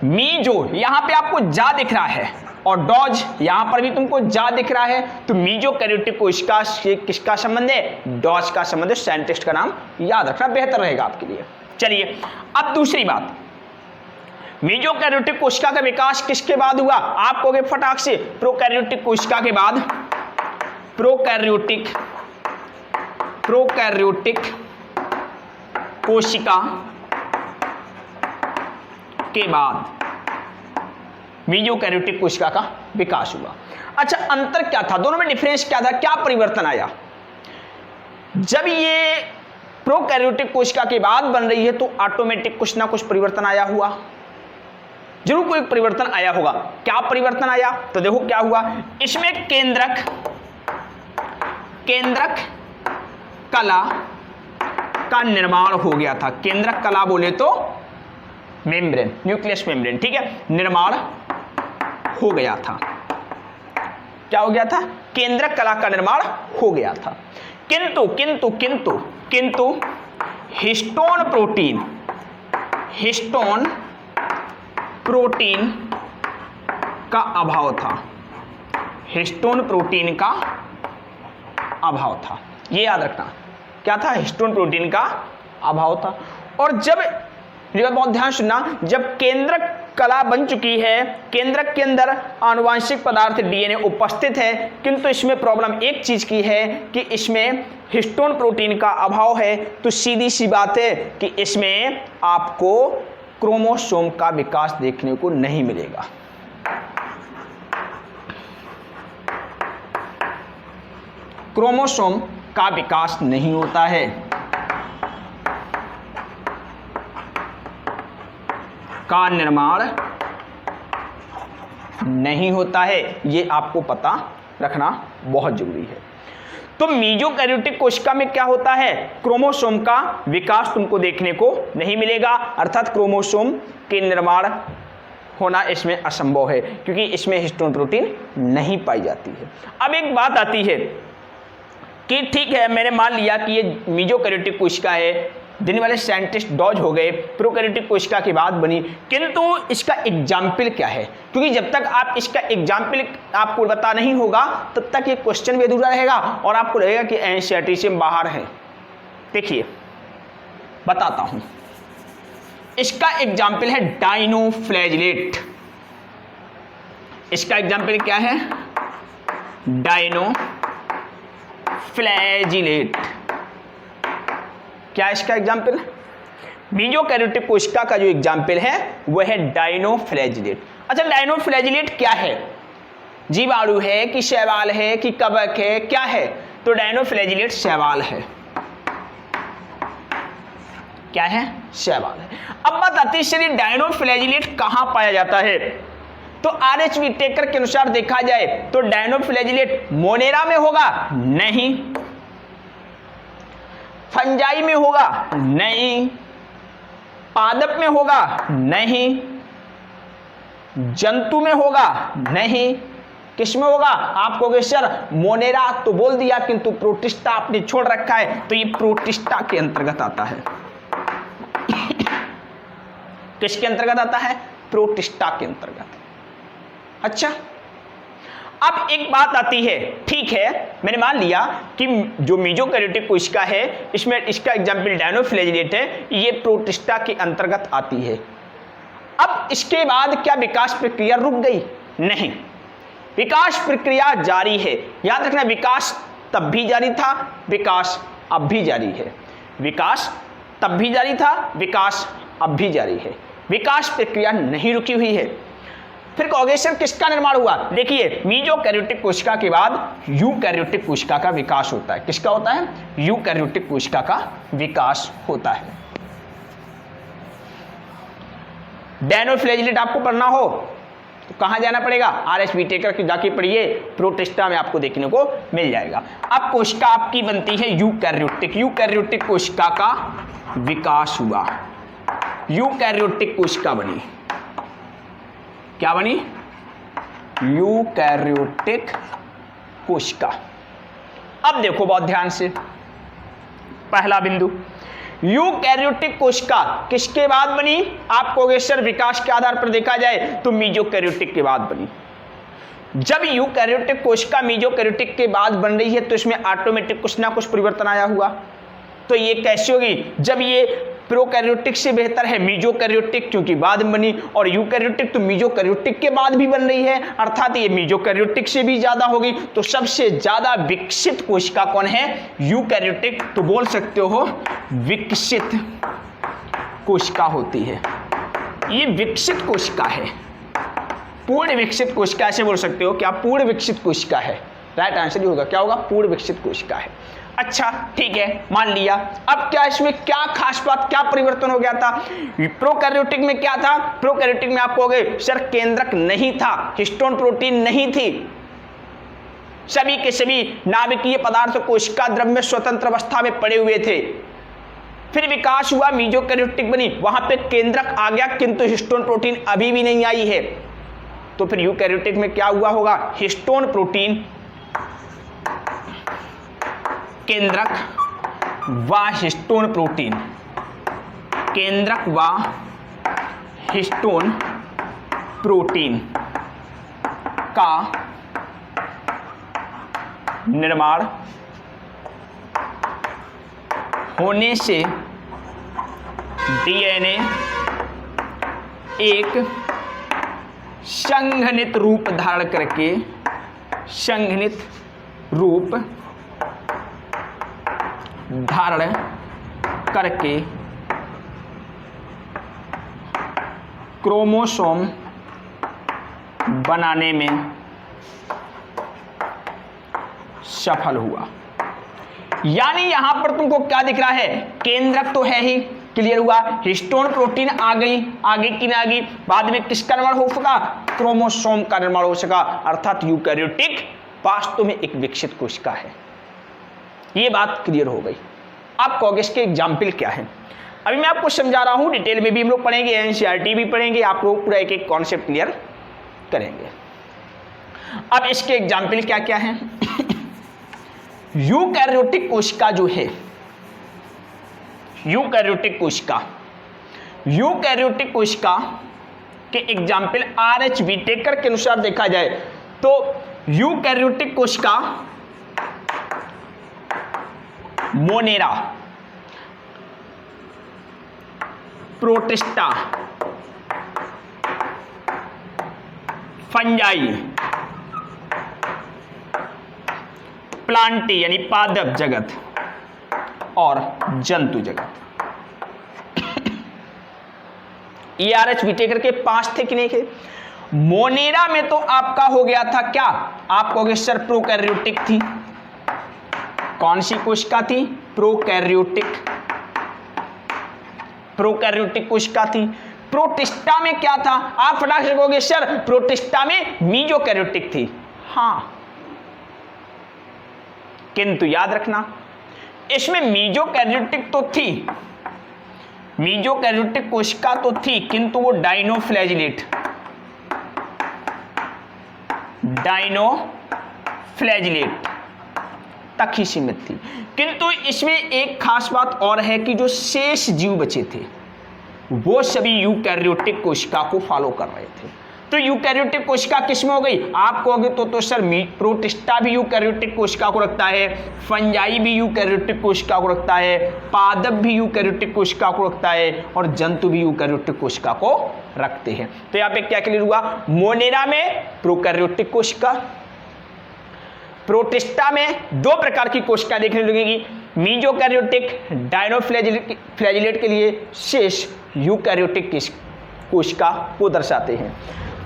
मीजो यहां पे आपको जा दिख रहा है और डॉज यहां पर भी तुमको जा दिख रहा है, तो मीजोकैरियोटिक कोशिका से किसका संबंध है? डॉज का संबंध है। साइंटिस्ट का नाम याद रखना बेहतर रहेगा आपके लिए। चलिए अब दूसरी बात, मीजोकैरियोटिक कोशिका का विकास किसके बाद हुआ? आप कहोगे फटाक से प्रोकैरियोटिक कोशिका के बाद। प्रोकैरियोटिक कोशिका के बाद मीजोकैरियोटिक कोशिका का विकास हुआ। अच्छा अंतर क्या था, दोनों में डिफरेंस क्या था, क्या परिवर्तन आया? जब ये प्रोकैरियोटिक कोशिका के बाद बन रही है तो ऑटोमेटिक कुछ ना कुछ परिवर्तन आया हुआ, जरूर कोई परिवर्तन आया होगा। क्या परिवर्तन आया? तो देखो क्या हुआ, इसमें केंद्रक कला का निर्माण हो गया था। केंद्रक कला बोले तो मेम्ब्रेन, न्यूक्लियस मेम्ब्रेन, ठीक है, निर्माण हो गया था। क्या हो गया था? केंद्रक कला का निर्माण हो गया था। किंतु हिस्टोन प्रोटीन का अभाव था। हिस्टोन प्रोटीन का अभाव था, ये याद रखना। क्या था? हिस्टोन प्रोटीन का अभाव था। और जब बहुत ध्यान सुनना, जब केंद्रक कला बन चुकी है, केंद्रक के अंदर आनुवांशिक पदार्थ डीएनए उपस्थित है, किंतु इसमें प्रॉब्लम एक चीज की है कि इसमें हिस्टोन प्रोटीन का अभाव है, तो सीधी सी बात है कि इसमें आपको क्रोमोसोम का विकास देखने को नहीं मिलेगा। क्रोमोसोम का विकास नहीं होता है। का निर्माण नहीं होता है, ये आपको पता रखना बहुत जरूरी है। तो मीजोकैरियोटिक कोशिका में क्या होता है? क्रोमोसोम का विकास तुमको देखने को नहीं मिलेगा, अर्थात क्रोमोसोम के निर्माण होना इसमें असंभव है, क्योंकि इसमें हिस्टोन प्रोटीन नहीं पाई जाती है। अब एक बात आती है कि ठीक है, मैंने मान लिया कि ये मीजोकैरियोटिक कोशिका है, दिन वाले साइंटिस्ट डॉज हो गए, प्रोकैरियोटिक कोशिका की बात बनी, किंतु इसका एग्जाम्पल क्या है? क्योंकि जब तक आप इसका एग्जाम्पल आपको पता नहीं होगा तब तक ये क्वेश्चन भी अधूरा रहेगा और आपको लगेगा कि एनसीईआरटी से बाहर है। देखिए बताता हूं, इसका एग्जाम्पल है डायनोफ्लैजिलेट। इसका एग्जाम्पल क्या है? डायनोफ्लैजिलेट। क्या इसका एग्जाम्पल? मीजोकैरियोटिक कोशिका का जो एग्जाम्पल है वह है डायनोफ्लैजिलेट। अच्छा डायनोफ्लैजिलेट क्या है? जीवाणु है कि शैवाल है कि कवक है, क्या है? तो डायनोफ्लैजिलेट शैवाल है। क्या है? शैवाल है। अब बात आती है डायनोफ्लैजिलेट कहां पाया जाता है? तो आरएचबी टेकर के अनुसार देखा जाए तो डायनोफ्लैजिलेट मोनेरा में होगा? नहीं। फंजाई में होगा? नहीं। पादप में होगा? नहीं। जंतु में होगा? नहीं। किस में होगा? आप कहोगे सर मोनेरा तो बोल दिया, किंतु प्रोटिस्टा आपने छोड़ रखा है, तो ये प्रोटिस्टा के अंतर्गत आता है। किसके अंतर्गत आता है? प्रोटिस्टा के अंतर्गत। अच्छा अब एक बात आती है, ठीक है मैंने मान लिया कि जो मीजोकैरियोटिक कोशिका है इसमें इसका एग्जाम्पल डायनोफ्लैजिलेट है, ये प्रोटिस्टा के अंतर्गत आती है। अब इसके बाद क्या विकास प्रक्रिया रुक गई? नहीं, विकास प्रक्रिया जारी है। याद रखना, विकास तब भी जारी था, विकास अब भी जारी है। विकास तब भी जारी था, विकास अब भी जारी है। विकास प्रक्रिया नहीं रुकी हुई है। फिर कहोगे सर किसका निर्माण हुआ? देखिए मीजोकैरियोटिक कोशिका के बाद यूकैरियोटिक कोशिका का विकास होता है। किसका होता है? यूकैरियोटिक कोशिका का विकास होता है। डायनोफ्लैजिलेट आपको पढ़ना हो तो कहाँ जाना पड़ेगा, RS विटेकर की जाके पढ़िए, प्रोटिस्टा में आपको देखने को मिल जाएगा। अब कोशिका आपकी बनती है यूकैरियोटिक। यूकैरियोटिक कोशिका का विकास हुआ, यूकैरियोटिक कोशिका बनी। क्या बनी, यूकैरियोटिक कोशिका। अब देखो बहुत ध्यान से, पहला बिंदु, यूकैरियोटिक कोशिका किसके बाद बनी, आप कहोगे सर विकास के आधार पर देखा जाए तो मीजोकैरियोटिक के बाद बनी। जब यूकैरियोटिक कोशिका मीजोकैरियोटिक के बाद बन रही है तो इसमें ऑटोमेटिक कुछ ना कुछ परिवर्तन आया हुआ। तो ये कैसे होगी, जब ये प्रोकैरियोटिक से बेहतर है मीजोकैरियोटिक क्योंकि बाद में बनी, और यूकैरियोटिक तो मीजोकैरियोटिक के बाद भी बन रही है, अर्थात ये मीजोकैरियोटिक से भी ज्यादा होगी। तो सबसे ज्यादा विकसित कोशिका कौन है, यूकैरियोटिक। तो बोल सकते हो विकसित कोशिका होती है, ये विकसित कोशिका है। पूर्ण विकसित कोशिका ऐसे बोल सकते हो, क्या पूर्ण विकसित कोशिका है, राइट आंसर ही होगा, क्या होगा, पूर्ण विकसित कोशिका है। अच्छा ठीक है, मान लिया। अब क्या इसमें क्या खास बात, क्या परिवर्तन हो गया था, प्रोकैरियोटिक में क्या था, प्रोकैरियोटिक में आप कहोगे सर केंद्रक नहीं था, हिस्टोन प्रोटीन नहीं थी, सभी के सभी नाभिकीय पदार्थ कोशिका द्रव्य में स्वतंत्र अवस्था में पड़े हुए थे। फिर विकास हुआ, मीजोकैरियोटिक बनी, वहां पे केंद्रक आ गया किंतु हिस्टोन प्रोटीन अभी भी नहीं आई है। तो फिर यूकैरियोटिक में क्या हुआ होगा, हिस्टोन प्रोटीन केंद्रक व हिस्टोन प्रोटीन, केंद्रक व हिस्टोन प्रोटीन का निर्माण होने से डीएनए एक संघनित रूप धारण करके, संघनित रूप धारण करके क्रोमोसोम बनाने में सफल हुआ। यानी यहां पर तुमको क्या दिख रहा है, केंद्रक तो है ही, क्लियर हुआ, हिस्टोन प्रोटीन आ गई, आगे की ना आगे, बाद में किसका निर्माण हो सका, क्रोमोसोम का निर्माण हो सका, अर्थात यूकैरियोटिक वास्तव में एक विकसित कोशिका है। ये बात क्लियर हो गई। आप कहोगे इसके एग्जाम्पल क्या है, अभी मैं आपको समझा रहा हूं, डिटेल में भी हम लोग पढ़ेंगे, एनसीईआरटी भी पढ़ेंगे, आप लोग पूरा एक एक कॉन्सेप्ट क्लियर करेंगे। अब इसके एग्जाम्पल क्या क्या है यूकैरियोटिक कोशिका जो है, यूकैरियोटिक कोशिका, यूकैरियोटिक कोशिका के एग्जाम्पल RH विटेकर के अनुसार देखा जाए तो यूकैरियोटिक कोशिका मोनेरा, प्रोटिस्टा, फंजाई, प्लांटी यानी पादप जगत और जंतु जगत, ये RH विटेकर के 5 थे कि नहीं थे। मोनेरा में तो आपका हो गया था क्या, आप कहोगे सर प्रोकैरियोटिक थी, कौन सी कोशिका थी, प्रोकैरियोटिक, प्रोकैरियोटिक कोशिका थी। प्रोटिस्टा में क्या था, आप फटाक से कहोगे सर प्रोटिस्टा में मीजोकैरियोटिक थी, हाँ, किंतु याद रखना इसमें मीजोकैरियोटिक तो थी, मीजोकैरियोटिक कोशिका तो थी, किंतु वो डायनोफ्लैजिलेट, डायनोफ्लैजिलेट तक ही सीमित थी। किंतु इसमें एक खास बात और है कि जो शेष जीव बचे थे वो सभी यूकैरियोटिक कोशिका को फॉलो कर रहे थे। तो यूकैरियोटिक कोशिका किसमें हो गई, आप कहोगे तो सर प्रोटिस्टा भी यूकैरियोटिक कोशिका को रखता है, फंजाई भी यूकैरियोटिक कोशिका को रखता है, पादप भी यूकैरियोटिक कोशिका को रखता है और जंतु भी यूकैरियोटिक कोशिका को रखते हैं। तो यहाँ पे क्या क्लियर हुआ, मोनेरा में प्रोकैरियोटिक कोशिका, प्रोटिस्टा में 2 प्रकार की कोशिका देखने लगेगी, मीजोकैरियोटिक डायनोफ्लैजिलेट के लिए शेष यूकैरियोटिक कोशिका को दर्शाते हैं।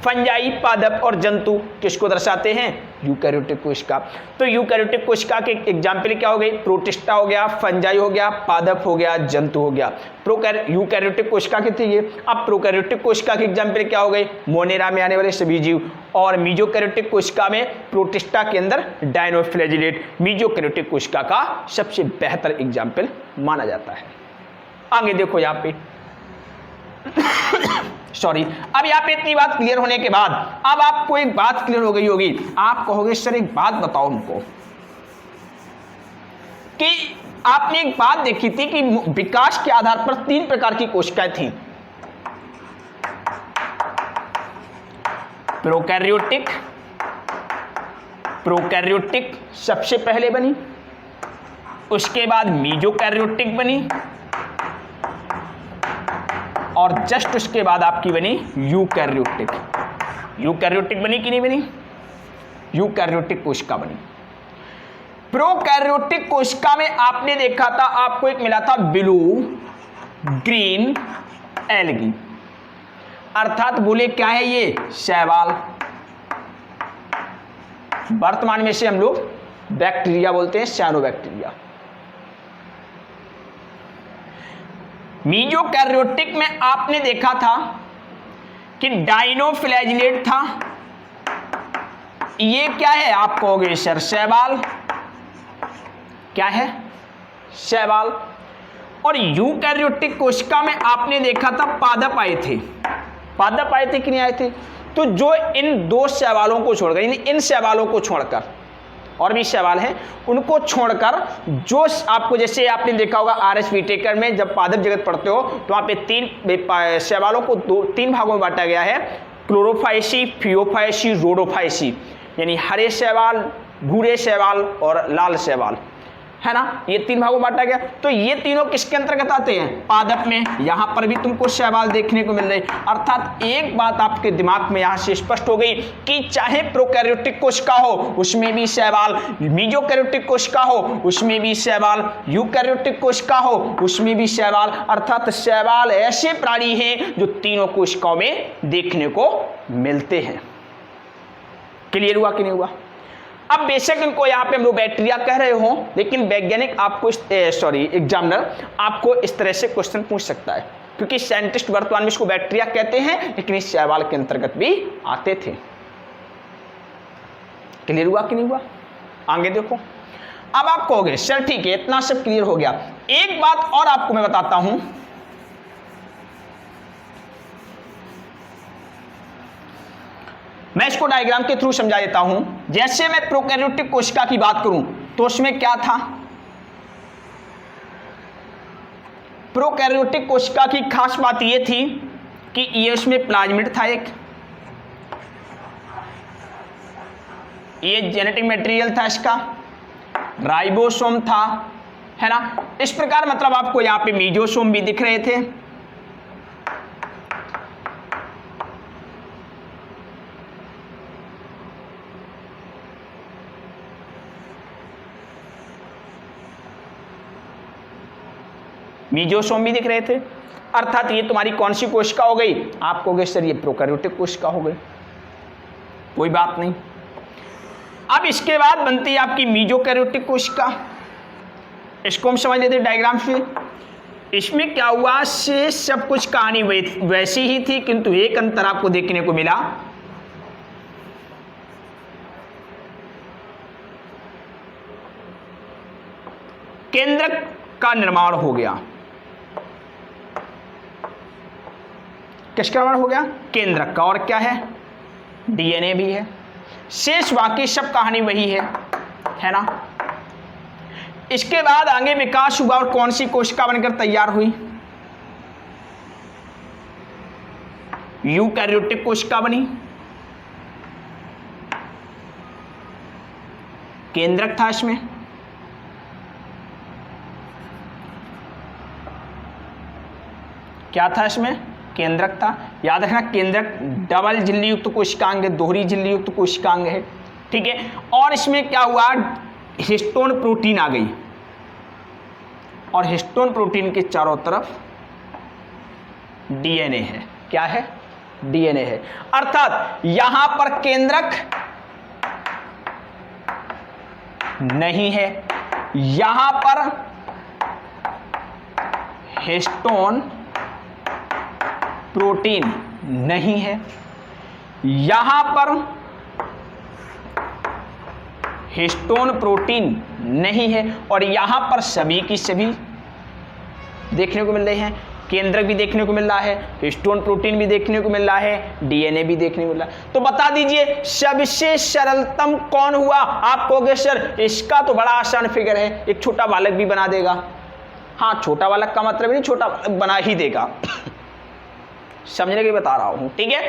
फंजाई, पादप और जंतु किसको दर्शाते हैं? यूकैरियोटिक कोशिका। तो यूकैरियोटिक कोशिका के एग्जाम्पल क्या हो गई? प्रोटिस्टा हो गया, फंजाई हो गया, पादप हो गया, जंतु हो गया। यूकैरियोटिक कोशिका के थे ये। अब प्रोकैरियोटिक कोशिका के एग्जाम्पल क्या हो गई? मोनेरा में आने वाले सभी जीव। और मीजोकैरियोटिक कोशिका में प्रोटिस्टा के अंदर डायनोफ्लैजिलेट मीजोकैरियोटिक कोशिका का सबसे बेहतर एग्जाम्पल माना जाता है। आगे देखो यहाँ पे सॉरी, अब यहाँ पे इतनी बात क्लियर होने के बाद अब आपको एक बात क्लियर हो गई होगी। आप कहोगे सर एक बात बताओ हमको कि आपने एक बात देखी थी कि विकास के आधार पर 3 प्रकार की कोशिकाएं थी। प्रोकैरियोटिक, प्रोकैरियोटिक सबसे पहले बनी, उसके बाद मीजोकैरियोटिक बनी और जस्ट उसके बाद आपकी बनी यूकैरियोटिक। यूकैरियोटिक बनी कि नहीं बनी? यूकैरियोटिक कोशिका बनी। प्रोकैरियोटिक कोशिका में आपने देखा था, आपको एक मिला था ब्लू ग्रीन एल्गी, अर्थात बोले क्या है ये? शैवाल। वर्तमान में से हम लोग बैक्टीरिया बोलते हैं, साइनोबैक्टीरिया। मीजोकैरियोटिक में आपने देखा था कि डायनोफ्लैजिलेट था। ये क्या है? आप कहोगे सर शैवाल। क्या है? शैवाल। और यूकैरियोटिक कोशिका में आपने देखा था पादप आए थे। पादप आए थे कि नहीं आए थे? तो जो इन 2 शैवालों को छोड़कर, यानी इन शैवालों को छोड़कर, और भी सवाल है, उनको छोड़कर जो आपको, जैसे आपने देखा होगा आरएस विटेकर में जब पादप जगत पढ़ते हो तो वहां पे 3 शैवालों को 3 भागों में बांटा गया है, क्लोरोफाइसी, फियोफाइसी, रोडोफाइसी, यानी हरे शैवाल, भूरे शैवाल और लाल शैवाल, है ना। ये 3 भागों में बांटा गया। तो ये तीनों किसके अंतर्गत आते हैं? पादप में। यहां पर भी तुमको शैवाल देखने को मिल रही। अर्थात एक बात आपके दिमाग में यहां से स्पष्ट हो गई कि चाहे प्रोकैरियोटिक कोशिका हो उसमें भी शैवाल, मीजोकैरियोटिक कोशिका हो उसमें भी शैवाल, यूकैरियोटिक कोशिका हो उसमें भी शैवाल। अर्थात शैवाल ऐसे प्राणी हैं जो तीनों कोशिकाओं में देखने को मिलते हैं। क्लियर हुआ कि नहीं हुआ? अब बेशक इनको यहाँ पे हम लोग बैक्टीरिया कह रहे हो, लेकिन वैज्ञानिक आपको एग्जामिनर आपको इस तरह से क्वेश्चन पूछ सकता है, क्योंकि साइंटिस्ट वर्तमान में इसको बैक्टीरिया कहते हैं, लेकिन इस शैवाल के अंतर्गत भी आते थे। क्लियर हुआ कि नहीं हुआ? आगे देखो। अब आप कहोगे सर ठीक है, इतना सब क्लियर हो गया, एक बात और आपको मैं बताता हूं। मैं इसको डायग्राम के थ्रू समझा देता हूं। जैसे मैं प्रोकैरियोटिक कोशिका की बात करूं तो उसमें क्या था? प्रोकैरियोटिक कोशिका की खास बात यह थी कि ये उसमें प्लाज्मिड था, एक ये जेनेटिक मटेरियल था, इसका राइबोसोम था, है ना। इस प्रकार मतलब आपको यहां पे मीजोसोम भी दिख रहे थे। मीजोसोम भी दिख रहे थे। अर्थात ये तुम्हारी कौन सी कोशिका हो गई? आप कहोगे सर ये प्रोकैरियोटिक कोशिका हो गई। कोई बात नहीं। अब इसके बाद बनती है आपकी मीजोकैरियोटिक कोशिका। इसको हम समझ लेते हैं डायग्राम से। इसमें क्या हुआ, से सब कुछ कहानी वैसी ही थी, किंतु एक अंतर आपको देखने को मिला। केंद्रक का निर्माण हो गया। किसका निर्माण हो गया? केंद्रक का। और क्या है? डीएनए भी है। शेष बाकी सब कहानी वही है ना। इसके बाद आगे विकास हुआ और कौन सी कोशिका बनकर तैयार हुई? यूकैरियोटिक कोशिका बनी। केंद्रक था इसमें, क्या था इसमें? केंद्रक था। याद रखना केंद्रक डबल झिल्ली युक्त कोशिकांग है, दोहरी झिल्ली युक्त कोशिकांग है, ठीक है। और इसमें क्या हुआ, हिस्टोन प्रोटीन आ गई और हिस्टोन प्रोटीन के चारों तरफ डीएनए है। क्या है? डीएनए है। अर्थात यहां पर केंद्रक नहीं है, यहां पर हिस्टोन प्रोटीन नहीं है, यहां पर हिस्टोन प्रोटीन नहीं है, और यहां पर सभी की सभी देखने को मिल रहे हैं। केंद्रक भी देखने को मिल रहा है, हिस्टोन प्रोटीन भी देखने को मिल रहा है, डीएनए भी देखने को मिल रहा है। तो बता दीजिए सबसे सरलतम कौन हुआ? आप कहोगे सर इसका तो बड़ा आसान फिगर है, एक छोटा बालक भी बना देगा। हाँ, छोटा बालक का मतलब नहीं छोटा बालक बना ही देगा समझने के बता रहा हूं, ठीक है।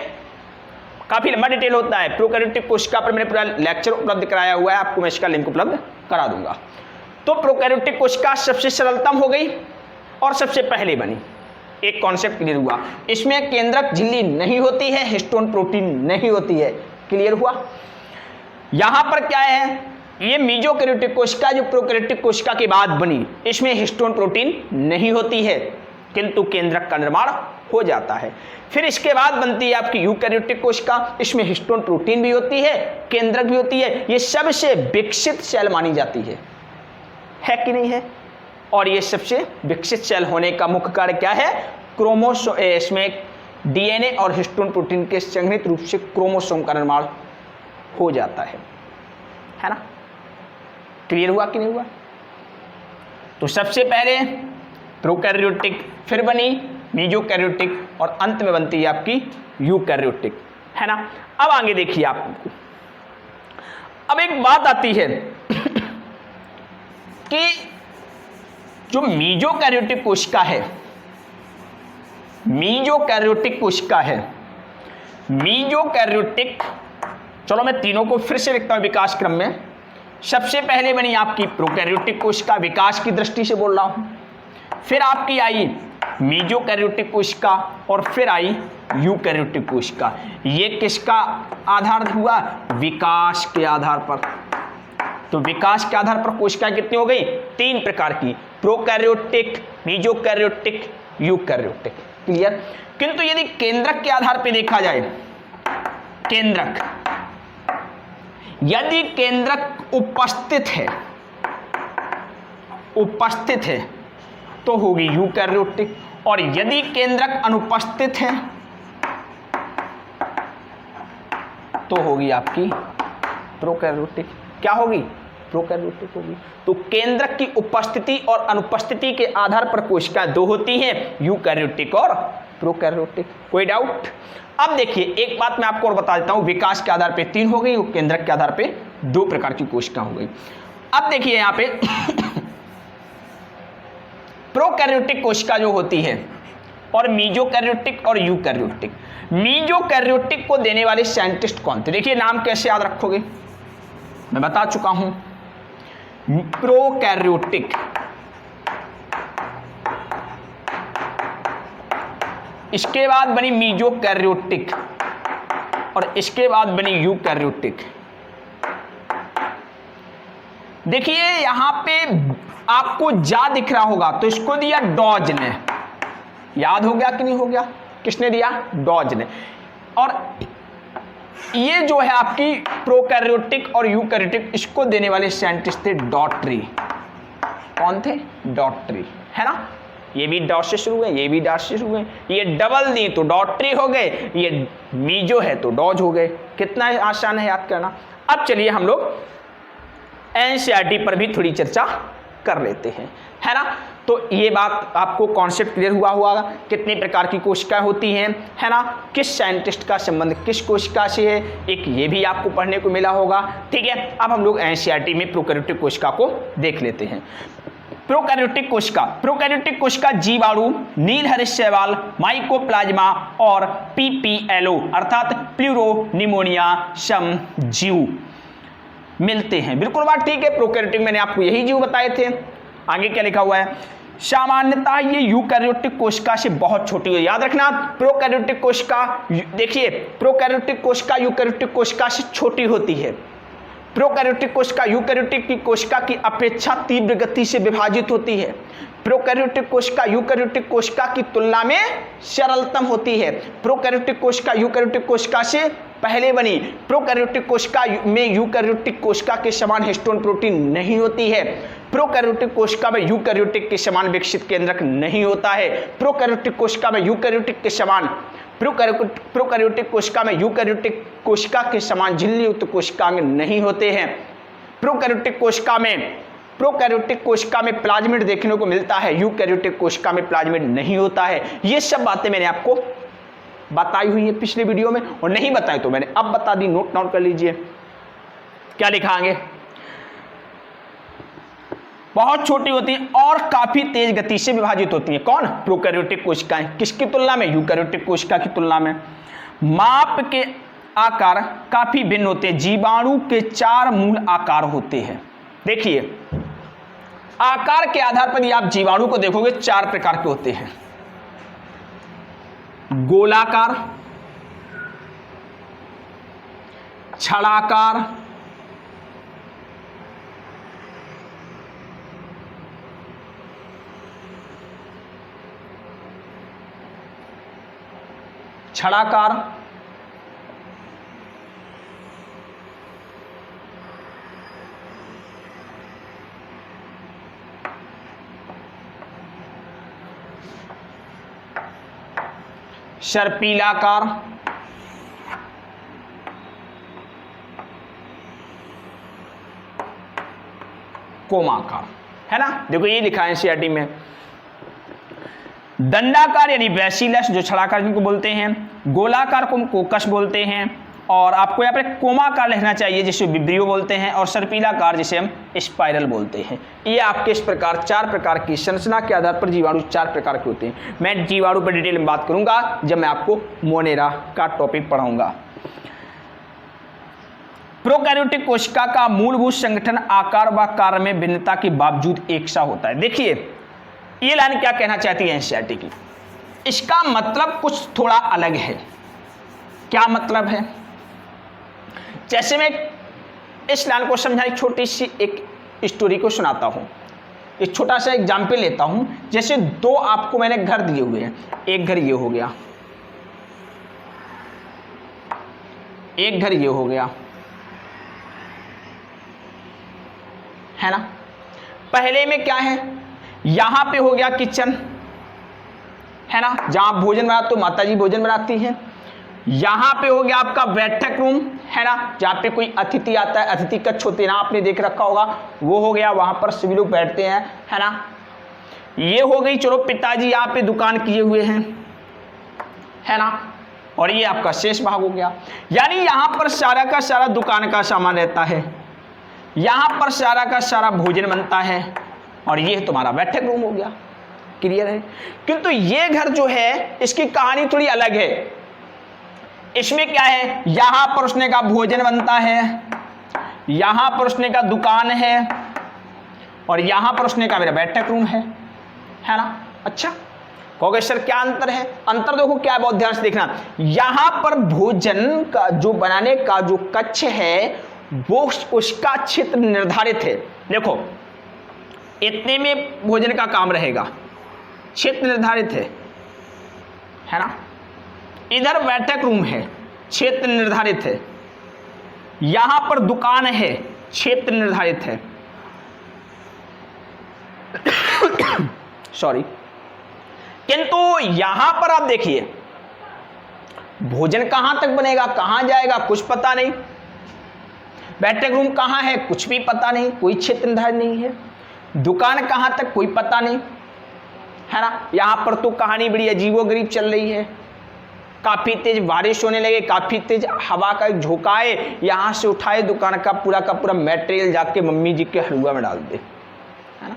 काफी लंबा डिटेल होता है। प्रोकैरियोटिक कोशिका पर मैंने पूरा लेक्चर उपलब्ध कराया हुआ है, आपको मैं इसका लिंक उपलब्ध करा दूंगा। तो प्रोकैरियोटिक कोशिका सबसे सरलतम हो गई और सबसे पहले बनी। एक कॉन्सेप्ट क्लियर हुआ, इसमें केंद्रक झिल्ली नहीं होती है, हिस्टोन प्रोटीन नहीं होती है। क्लियर हुआ? यहां पर क्या है, ये मीजोकैरियोटिक कोशिका जो प्रोकैरियोटिक कोशिका के बाद बनी, इसमें हिस्टोन प्रोटीन नहीं होती है, किंतु केंद्रक का निर्माण हो जाता है। फिर इसके बाद बनती है आपकी यूकैरियोटिक कोशिका, इसमें हिस्टोन प्रोटीन भी होती है, केंद्रक भी होती है। ये सबसे विकसित सेल मानी जाती है कि नहीं है? और ये सबसे विकसित सेल होने का मुख्य कार्य क्या है? क्रोमोसोम, इसमें डीएनए और हिस्टोन प्रोटीन के संघनित रूप से क्रोमोसोम का निर्माण हो जाता है ना? क्लियर हुआ कि नहीं हुआ? तो सबसे पहले प्रोकैरियोटिक, फिर बनी मीजोकैरियोटिक और अंत में बनती है आपकी यूकैरियोटिक, है ना? अब आगे देखिए आपको, अब एक बात आती है कि जो मीजोकैरियोटिक कोशिका है, मीजोकैरियोटिक कोशिका है, मीजोकैरियोटिक, चलो मैं तीनों को फिर से लिखता हूं विकास क्रम में। सबसे पहले बनी आपकी प्रोकैरियोटिक कोशिका, विकास की दृष्टि से बोल रहा हूं। फिर आपकी आई मीजोकैरियोटिक कोशिका और फिर आई यूकैरियोटिक कोशिका। ये किसका आधार हुआ? विकास के आधार पर। तो विकास के आधार पर कोशिका कितनी हो गई? 3 प्रकार की, प्रोकैरियोटिक, मीजोकैरियोटिक, यूकैरियोटिक। क्लियर? किंतु यदि केंद्रक के आधार पर देखा जाए, केंद्रक, यदि केंद्रक उपस्थित है तो होगी यूकैरियोटिक, और यदि केंद्रक अनुपस्थित है तो होगी आपकी प्रोकैरियोटिक। क्या होगी? प्रोकैरियोटिक होगी। तो केंद्रक की उपस्थिति और अनुपस्थिति के आधार पर कोशिकाएं 2 होती हैं, यूकैरियोटिक और प्रोकैरियोटिक। कोई डाउट? अब देखिए एक बात मैं आपको और बता देता हूं, विकास के आधार पे 3 हो गई, केंद्रक के आधार पे 2 प्रकार की कोशिका हो गई। अब देखिए यहां पे प्रोकैरियोटिक कोशिका जो होती है और मीजोकैरियोटिक और यूकैरियोटिक, मीजोकैरियोटिक को देने वाले साइंटिस्ट कौन थे? देखिए नाम कैसे याद रखोगे, मैं बता चुका हूं। प्रोकैरियोटिक, इसके बाद बनी मीजोकैरियोटिक और इसके बाद बनी यूकैरियोटिक। देखिए यहां पे आपको जा दिख रहा होगा, तो इसको दिया डॉज ने। याद हो गया कि नहीं हो गया? किसने दिया? डॉज ने। और ये जो है आपकी प्रोकैरियोटिक और यूकैरियोटिक, इसको देने वाले साइंटिस्ट थे डॉटरी। कौन थे? डॉटरी, है ना? ये भी डॉट से शुरू है, ये भी डॉट से शुरू है, ये डबल दी तो डॉटरी हो गए, ये मीजो है तो डॉज हो गए। कितना आसान है याद करना। अब चलिए हम लोग एनसीईआरटी पर भी थोड़ी चर्चा कर लेते हैं, है ना? तो ये बात आपको कॉन्सेप्ट क्लियर हुआ होगा, कितने प्रकार की कोशिकाएं होती हैं, है ना? किस साइंटिस्ट का संबंध किस कोशिका से है, एक ये भी आपको पढ़ने को मिला होगा। ठीक है, अब हम लोग एनसीईआरटी में प्रोकैरियोटिक कोशिका को देख लेते हैं। प्रोकैरियोटिक कोशिका, प्रोकैरियोटिक कोशिका जीवाणु, नीलहरित शैवाल, माइकोप्लाज्मा और पीपीएलओ अर्थात प्लूरोनिमोनिया सम जीव मिलते हैं। बिल्कुल बात ठीक है, प्रोकैरियोटिक मैंने आपको यही जीव बताए थे। आगे क्या लिखा हुआ है? सामान्यतः ये यूकैरियोटिक कोशिका से बहुत छोटी है। याद रखना, प्रोकैरियोटिक कोशिका, देखिए प्रोकैरियोटिक कोशिका यूकैरियोटिक कोशिका से छोटी होती है। प्रोकैरियोटिक कोशिका यूकैरियोटिक की कोशिका की अपेक्षा तीव्र गति से विभाजित होती है। प्रोकैरियोटिक कोशिका यूकैरियोटिक कोशिका की तुलना में सरलतम होती है। प्रोकैरियोटिक कोशिका यूकैरियोटिक कोशिका से पहले बनी। प्रोकैरियोटिक कोशिका में यूकैरियोटिक कोशिका के समान हिस्टोन प्रोटीन नहीं होती है। प्रोकैरियोटिक कोशिका में यूकैरियोटिक के समान विकसित केंद्रक नहीं होता है। प्रोकैरियोटिक कोशिका में यूकैरियोटिक के समान प्रोकैरियोटिक कोशिका में यूकैरियोटिक कोशिका के समान झिल्ली युक्त कोशिकांग नहीं होते हैं। प्रोकैरियोटिक कोशिका में प्लाज्मिड देखने को मिलता है, यूकैरियोटिक कोशिका में प्लाज्मिड नहीं होता है। ये सब बातें मैंने आपको बताई हुई है पिछले वीडियो में, और नहीं बताई तो मैंने अब बता दी, नोट डाउन कर लीजिए। क्या लिखाएंगे? बहुत छोटी होती हैं और काफी तेज गति से विभाजित होती हैं। कौन? प्रोकैरियोटिक कोशिकाएं। किसकी तुलना में? यूकैरियोटिक कोशिका की तुलना में। माप के आकार काफी भिन्न होते हैं। जीवाणु के 4 मूल आकार होते हैं। देखिए, आकार के आधार पर आप जीवाणु को देखोगे 4 प्रकार के होते हैं। गोलाकार, छड़ाकार, सर्पीलाकार, कोमाकार, है ना। देखो ये लिखा है एनसीईआरटी में। दंडाकार यानी बैसिलस जो छड़ाकार जिनको बोलते हैं, गोलाकार को कोकस बोलते हैं, और आपको यहाँ पर कोमाकार लिखना चाहिए जिसे विब्रियो बोलते हैं, और सर्पीलाकार जिसे हम स्पाइरल बोलते हैं। ये आपके इस प्रकार 4 प्रकार की संरचना के आधार पर जीवाणु 4 प्रकार के होते हैं। मैं जीवाणु पर डिटेल में बात करूंगा जब मैं आपको मोनेरा का टॉपिक पढ़ाऊंगा। प्रोकैरियोटिक कोशिका का मूलभूत संगठन आकार व कार्य में भिन्नता के बावजूद एक सा होता है। देखिए ये लाइन क्या कहना चाहती है एनसीईआरटी की, इसका मतलब कुछ थोड़ा अलग है। क्या मतलब है? जैसे मैं इस लाइन को समझाने छोटी सी एक स्टोरी को सुनाता हूं। एक छोटा सा एग्जाम्पल लेता हूं। जैसे 2 आपको मैंने घर दिए हुए हैं। एक घर ये हो गया, एक घर ये हो गया, है ना। पहले में क्या है, यहां पे हो गया किचन, है ना, जहां भोजन बना तो माता जी भोजन बनाती हैं। यहां पे हो गया आपका बैठक रूम, है ना, जहां पे कोई अतिथि आता है, अतिथि कक्ष होते हैं ना, आपने देख रखा होगा, वो हो गया, वहां पर सभी लोग बैठते हैं, है ना। ये हो गई, चलो पिताजी यहाँ पे दुकान किए हुए हैं, है ना, और ये आपका शेष भाग हो गया। यानी यहां पर सारा का सारा दुकान का सामान रहता है, यहां पर सारा का सारा भोजन बनता है, और ये तुम्हारा बैठक रूम हो गया। क्लियर है? किंतु ये घर जो है इसकी कहानी थोड़ी अलग है। इसमें क्या है, यहां पर उसने का भोजन बनता है, यहां पर उसने का दुकान है, और यहां पर उसने का मेरा बैठक रूम है ना। अच्छा कहोगे सर क्या अंतर है? अंतर देखो क्या है, बहुत ध्यान से देखना। यहां पर भोजन का जो बनाने का जो कक्ष है वो उसका क्षेत्र निर्धारित है। देखो इतने में भोजन का काम रहेगा, क्षेत्र निर्धारित है ना। इधर बैठक रूम है, क्षेत्र निर्धारित है। यहां पर दुकान है, क्षेत्र निर्धारित है। सॉरी, किंतु यहां पर आप देखिए भोजन कहां तक बनेगा, कहां जाएगा, कुछ पता नहीं। बैठक रूम कहां है, कुछ भी पता नहीं, कोई क्षेत्र निर्धारित नहीं है। दुकान कहां तक, कोई पता नहीं, है ना। यहां पर तो कहानी बड़ी अजीबोगरीब चल रही है। काफी तेज बारिश होने लगे, काफी तेज हवा का झोंका आए, यहां से उठाए दुकान का पूरा मटेरियल जाके मम्मी जी के हलवा में डाल दे, है ना।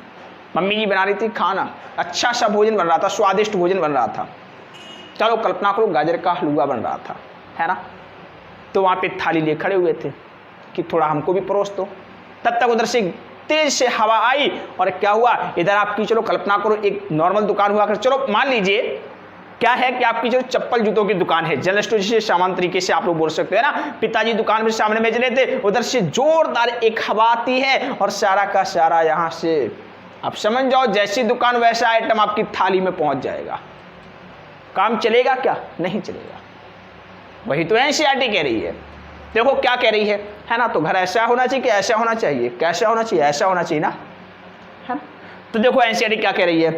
मम्मी जी बना रही थी खाना, अच्छा सा भोजन बन रहा था, स्वादिष्ट भोजन बन रहा था। चलो कल्पना करो गाजर का हलवा बन रहा था, है ना। तो वहां पे थाली लिए खड़े हुए थे कि थोड़ा हमको भी परोस दो। तब तक उधर से तेज से हवा आई और क्या हुआ, इधर आपकी चलो कल्पना करो एक नॉर्मल दुकान हुआ कर, चलो मान लीजिए क्या है कि आपकी जो चप्पल जूतों की दुकान है, जनरल स्टोर जिसे सामान्य तरीके से आप लोग बोल सकते हैं ना, पिताजी दुकान में सामने बेच रहे थे, उधर से जोरदार एक हवा आती है और सारा का सारा यहां से आप समझ जाओ जैसी दुकान वैसा आइटम आपकी थाली में पहुंच जाएगा। काम चलेगा क्या? नहीं चलेगा। वही तो एनसीईआरटी कह रही है। देखो क्या कह रही है ना, तो घर ऐसा होना चाहिए कि ऐसा होना चाहिए, कैसा होना चाहिए, ऐसा होना चाहिए ना, है ना। तो देखो एनसीईआरटी क्या कह रही है,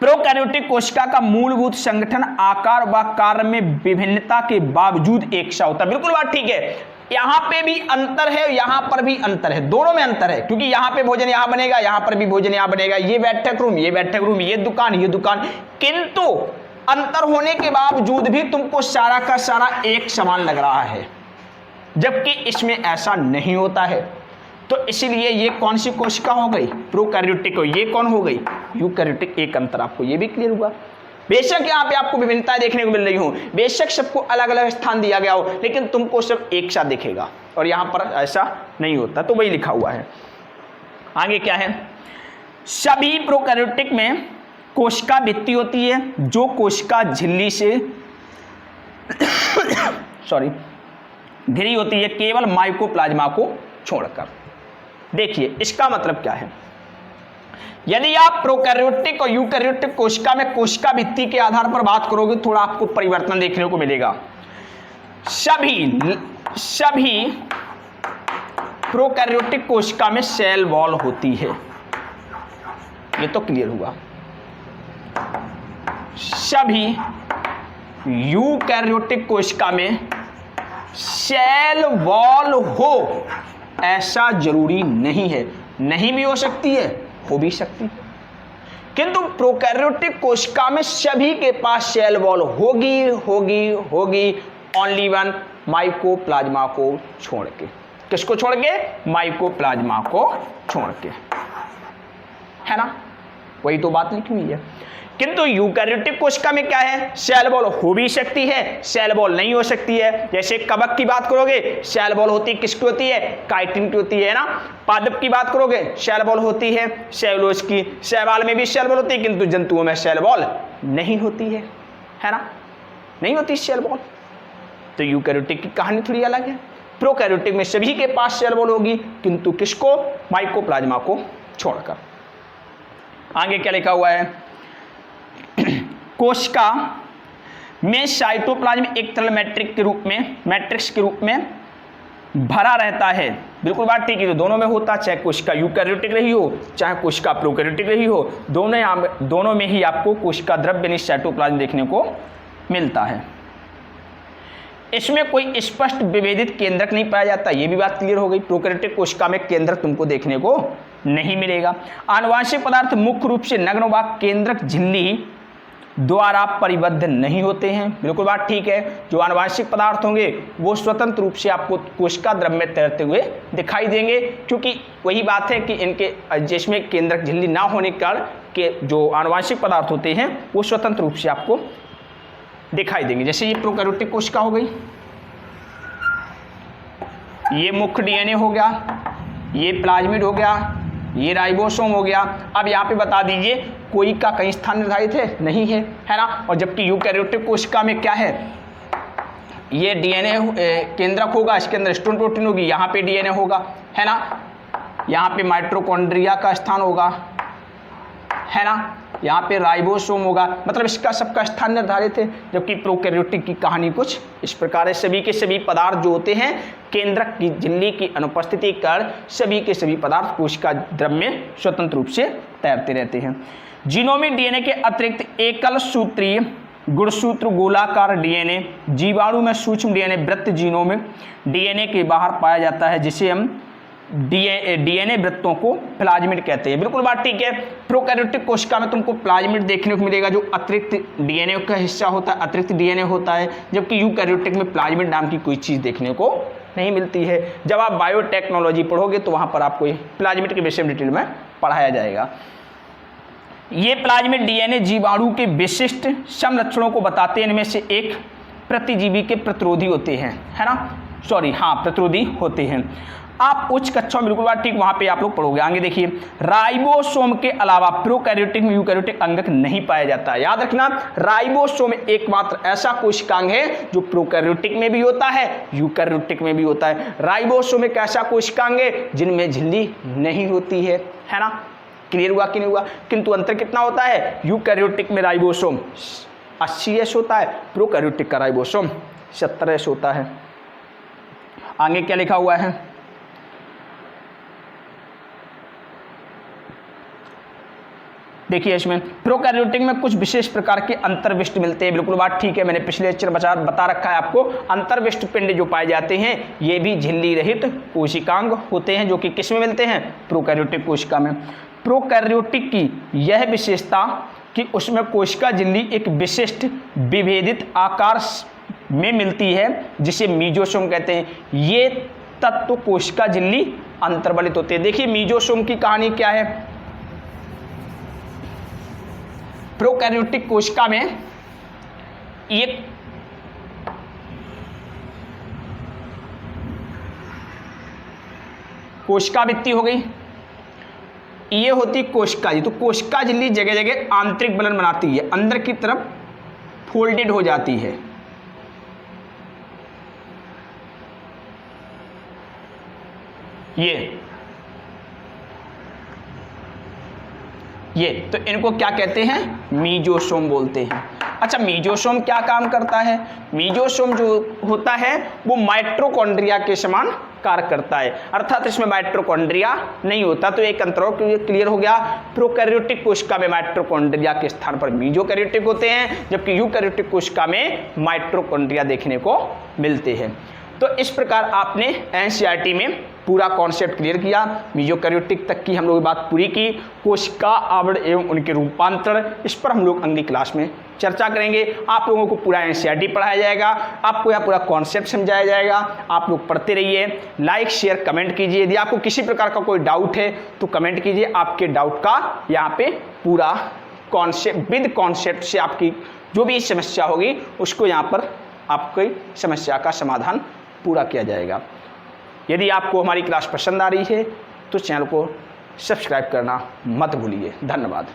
प्रोकैरियोटिक कोशिका का मूलभूत संगठन आकार व कार्य में विभिन्नता के बावजूद एक सा होता है। बिल्कुल बात ठीक है, यहां पे भी अंतर है, यहां पर भी अंतर है, दोनों में अंतर है, क्योंकि यहां पे भोजन यहां बनेगा, यहां पर भी भोजन यहां बनेगा, ये बैठक रूम, ये बैठक रूम, ये दुकान, किंतु अंतर होने के बावजूद भी तुमको सारा का सारा एक समान लग रहा है, जबकि इसमें ऐसा नहीं होता है। तो इसीलिए ये कौन सी कोशिका हो गई? प्रोकैरियोटिक। ये कौन हो गई? यूकैरियोटिक। एक अंतर आपको ये भी क्लियर हुआ। बेशक यहाँ पे आपको विभिन्नताएं देखने को मिल रही हो, बेशक सबको अलग अलग स्थान दिया गया हो, लेकिन तुमको सब एक साथ दिखेगा, और यहाँ पर ऐसा नहीं होता। तो वही लिखा हुआ है। आगे क्या है, सभी प्रोकैरियोटिक में कोशिका भित्ति होती है, जो कोशिका झिल्ली से घिरी होती है, केवल माइकोप्लाज्मा को छोड़कर। देखिए इसका मतलब क्या है, यदि आप प्रोकैरियोटिक और यूकैरियोटिक कोशिका में कोशिका भित्ति के आधार पर बात करोगे, थोड़ा आपको परिवर्तन देखने को मिलेगा। सभी प्रोकैरियोटिक कोशिका में सेल वॉल होती है, ये तो क्लियर हुआ। सभी यूकैरियोटिक कोशिका में सेल वॉल हो ऐसा जरूरी नहीं है, नहीं भी हो सकती है, हो भी सकती है, किंतु प्रोकैरियोटिक कोशिका में सभी के पास सेल वॉल होगी ओनली वन, माइकोप्लाज्मा को छोड़ के। किसको छोड़ के? माइकोप्लाज्मा को छोड़ के, है ना, वही तो बात लिखी हुई है। किंतु यूकैरियोटिक कोशिका में क्या है, सेल वॉल हो भी सकती है, सेल वॉल नहीं हो सकती है। जैसे कवक की बात करोगे, सेल वॉल होती है, किसकी होती है? काइटिन की होती है ना। पादप की बात करोगे, सेल वॉल होती है सेलुलोज की। शैवाल में भी सेल वॉल होती है, किंतु जंतुओं में सेल वॉल नहीं होती है ना, नहीं होती सेल वॉल। तो यूकैरियोटिक की कहानी थोड़ी अलग है। प्रोकैरियोटिक में सभी के पास सेल वॉल होगी, किंतु किसको? माइकोप्लाज्मा को छोड़कर। आगे क्या लिखा हुआ है, कोशिका में साइटोप्लाज्म एक तरल मैट्रिक्स के रूप में भरा रहता है। बिल्कुल बात ठीक है, तो दोनों में होता, चाहे कोशिका यूकैरियोटिक रही हो, चाहे कोशिका प्रोकैरियोटिक रही हो, दोनों में ही आपको कोशिका द्रव्य यानी साइटोप्लाज्म देखने को मिलता है। इसमें कोई स्पष्ट विभेदित केंद्रक नहीं पाया जाता, ये भी बात क्लियर हो गई। प्रोकैरियोटिक कोशिका में केंद्रक तुमको देखने को नहीं मिलेगा। आनुवांशिक पदार्थ मुख्य रूप से नग्न व केंद्रक झिल्ली द्वारा परिबद्ध नहीं होते हैं। बिल्कुल बात ठीक है, जो आनुवांशिक पदार्थ होंगे वो स्वतंत्र रूप से आपको कोशिका द्रव्य में तैरते हुए दिखाई देंगे, क्योंकि वही बात है कि इनके जिसमें केंद्रक झिल्ली ना होने के कारण के जो आनुवांशिक पदार्थ होते हैं वो स्वतंत्र रूप से आपको दिखाई देंगे। जैसे ये प्रोकैरियोटिक कोशिका हो गई, ये मुख्य डीएनए हो गया, ये प्लाज्मिड हो गया, ये राइबोसोम हो गया। अब यहाँ पे बता दीजिए कोई का कहीं स्थान निर्धारित है? नहीं है, है ना। और जबकि यूकैरियोटिक कोशिका में क्या है, ये डीएनए केंद्रक होगा, इसके अंदर स्टोन प्रोटीन होगी, यहाँ पे डीएनए होगा, है ना। यहाँ पे माइटोकॉन्ड्रिया का स्थान होगा, है ना। यहाँ पे राइबोसोम होगा, मतलब इसका सबका स्थान निर्धारित है। जबकि प्रोकैरियोटिक की कहानी कुछ इस प्रकार है। सभी के सभी पदार्थ जो होते हैं केंद्रक की झिल्ली की अनुपस्थिति कर सभी के सभी पदार्थ कोशिका द्रव्य में स्वतंत्र रूप से तैरते रहते हैं। जीनोमिक डीएनए के अतिरिक्त एकल सूत्रीय गुणसूत्र गोलाकार डीएनए जीवाणु में सूक्ष्म डीएनए वृत्त जीनोमिक डीएनए के बाहर पाया जाता है, जिसे हम डीएनए वृत्तों को प्लाज्मिड कहते हैं। बिल्कुल बात ठीक है। प्रोकैरियोटिक कोशिका में तुमको प्लाज्मिड देखने को मिलेगा, जो अतिरिक्त डीएनए का हिस्सा होता है, अतिरिक्त डीएनए होता है। जबकि यूकैरियोटिक में प्लाज्मिड नाम की कोई चीज़ देखने को नहीं मिलती है। जब आप बायोटेक्नोलॉजी पढ़ोगे तो वहाँ पर आपको प्लाज्मिड के विषय में डिटेल में पढ़ाया जाएगा। ये प्लाज्मिड डीएनए जीवाणु के विशिष्ट समलक्षणों को बताते हैं। इनमें से एक प्रतिजीवी के प्रतिरोधी होते हैं, है ना, प्रतिरोधी होते हैं। आप उच्च कक्षा में बिल्कुल बात ठीक वहां पे आप लोग पढ़ोगे। आगे देखिए, राइबोसोम के अलावा प्रोकैरियोटिक में यूकैरियोटिक अंगक नहीं पाया जाता। याद रखना, राइबोसोम एकमात्र ऐसा कोशिकांग है जो प्रोकैरियोटिक में भी होता है, यूकैरियोटिक में भी होता है। राइबोसोम एक ऐसा कोशिकांग है जिनमें झिल्ली नहीं होती है ना। क्लियर हुआ कि नहीं हुआ? किंतु अंतर कितना होता है, यूकैरियोटिक में राइबोसोम 80S होता है, प्रोकैरियोटिक का राइबोसोम 70S होता है। आगे क्या लिखा हुआ है, देखिए इसमें प्रोकैरियोटिक में कुछ विशेष प्रकार के अंतर्विष्ट मिलते हैं। बिल्कुल बात ठीक है, मैंने पिछले लेक्चर बता रखा है आपको। अंतर्विष्ट पिंड जो पाए जाते हैं ये भी झिल्ली रहित कोशिकांग होते हैं, जो कि किस में मिलते हैं, प्रोकैरियोटिक कोशिका में। प्रोकैरियोटिक की यह विशेषता कि उसमें कोशिका झिल्ली एक विशिष्ट विभेदित आकार में मिलती है जिसे मीजोसोम कहते हैं। ये तत्व कोशिका झिल्ली अंतर्वलित होते हैं। देखिए मीजोसोम की कहानी क्या है, प्रोकैरियोटिक कोशिका में एक कोशिका भित्ति हो गई, ये होती कोशिका झिल्ली। तो कोशिका झिल्ली जगह जगह आंतरिक बलन बनाती है, अंदर की तरफ फोल्डेड हो जाती है। ये तो इनको क्या कहते हैं, मीजोसोम बोलते हैं। अच्छा, मीजोसोम क्या काम करता है? मीजोसोम जो होता है वो माइटोकॉन्ड्रिया के समान कार्य करता है, अर्थात इसमें माइटोकॉन्ड्रिया नहीं होता। तो एक अंतरों क्लियर हो गया, प्रोकैरियोटिक कोशिका में माइटोकॉन्ड्रिया के स्थान पर मीजोकैरियोटिक होते हैं, जबकि यूकैरियोटिक कोशिका में माइटोकॉन्ड्रिया देखने को मिलते हैं। तो इस प्रकार आपने एनसीईआरटी में पूरा कॉन्सेप्ट क्लियर किया, मीजोकैरियोटिक तक की हम लोग बात पूरी की। कोशिका आवरण एवं उनके रूपांतरण, इस पर हम लोग अगली क्लास में चर्चा करेंगे। आप लोगों को पूरा एनसीईआरटी पढ़ाया जाएगा, आपको यह पूरा कॉन्सेप्ट समझाया जाएगा। आप लोग पढ़ते रहिए, लाइक शेयर कमेंट कीजिए। यदि आपको किसी प्रकार का कोई डाउट है तो कमेंट कीजिए, आपके डाउट का यहाँ पे पूरा कॉन्सेप्ट विद कॉन्सेप्ट से आपकी जो भी समस्या होगी उसको यहाँ पर आपकी समस्या का समाधान पूरा किया जाएगा। यदि आपको हमारी क्लास पसंद आ रही है तो चैनल को सब्सक्राइब करना मत भूलिए। धन्यवाद।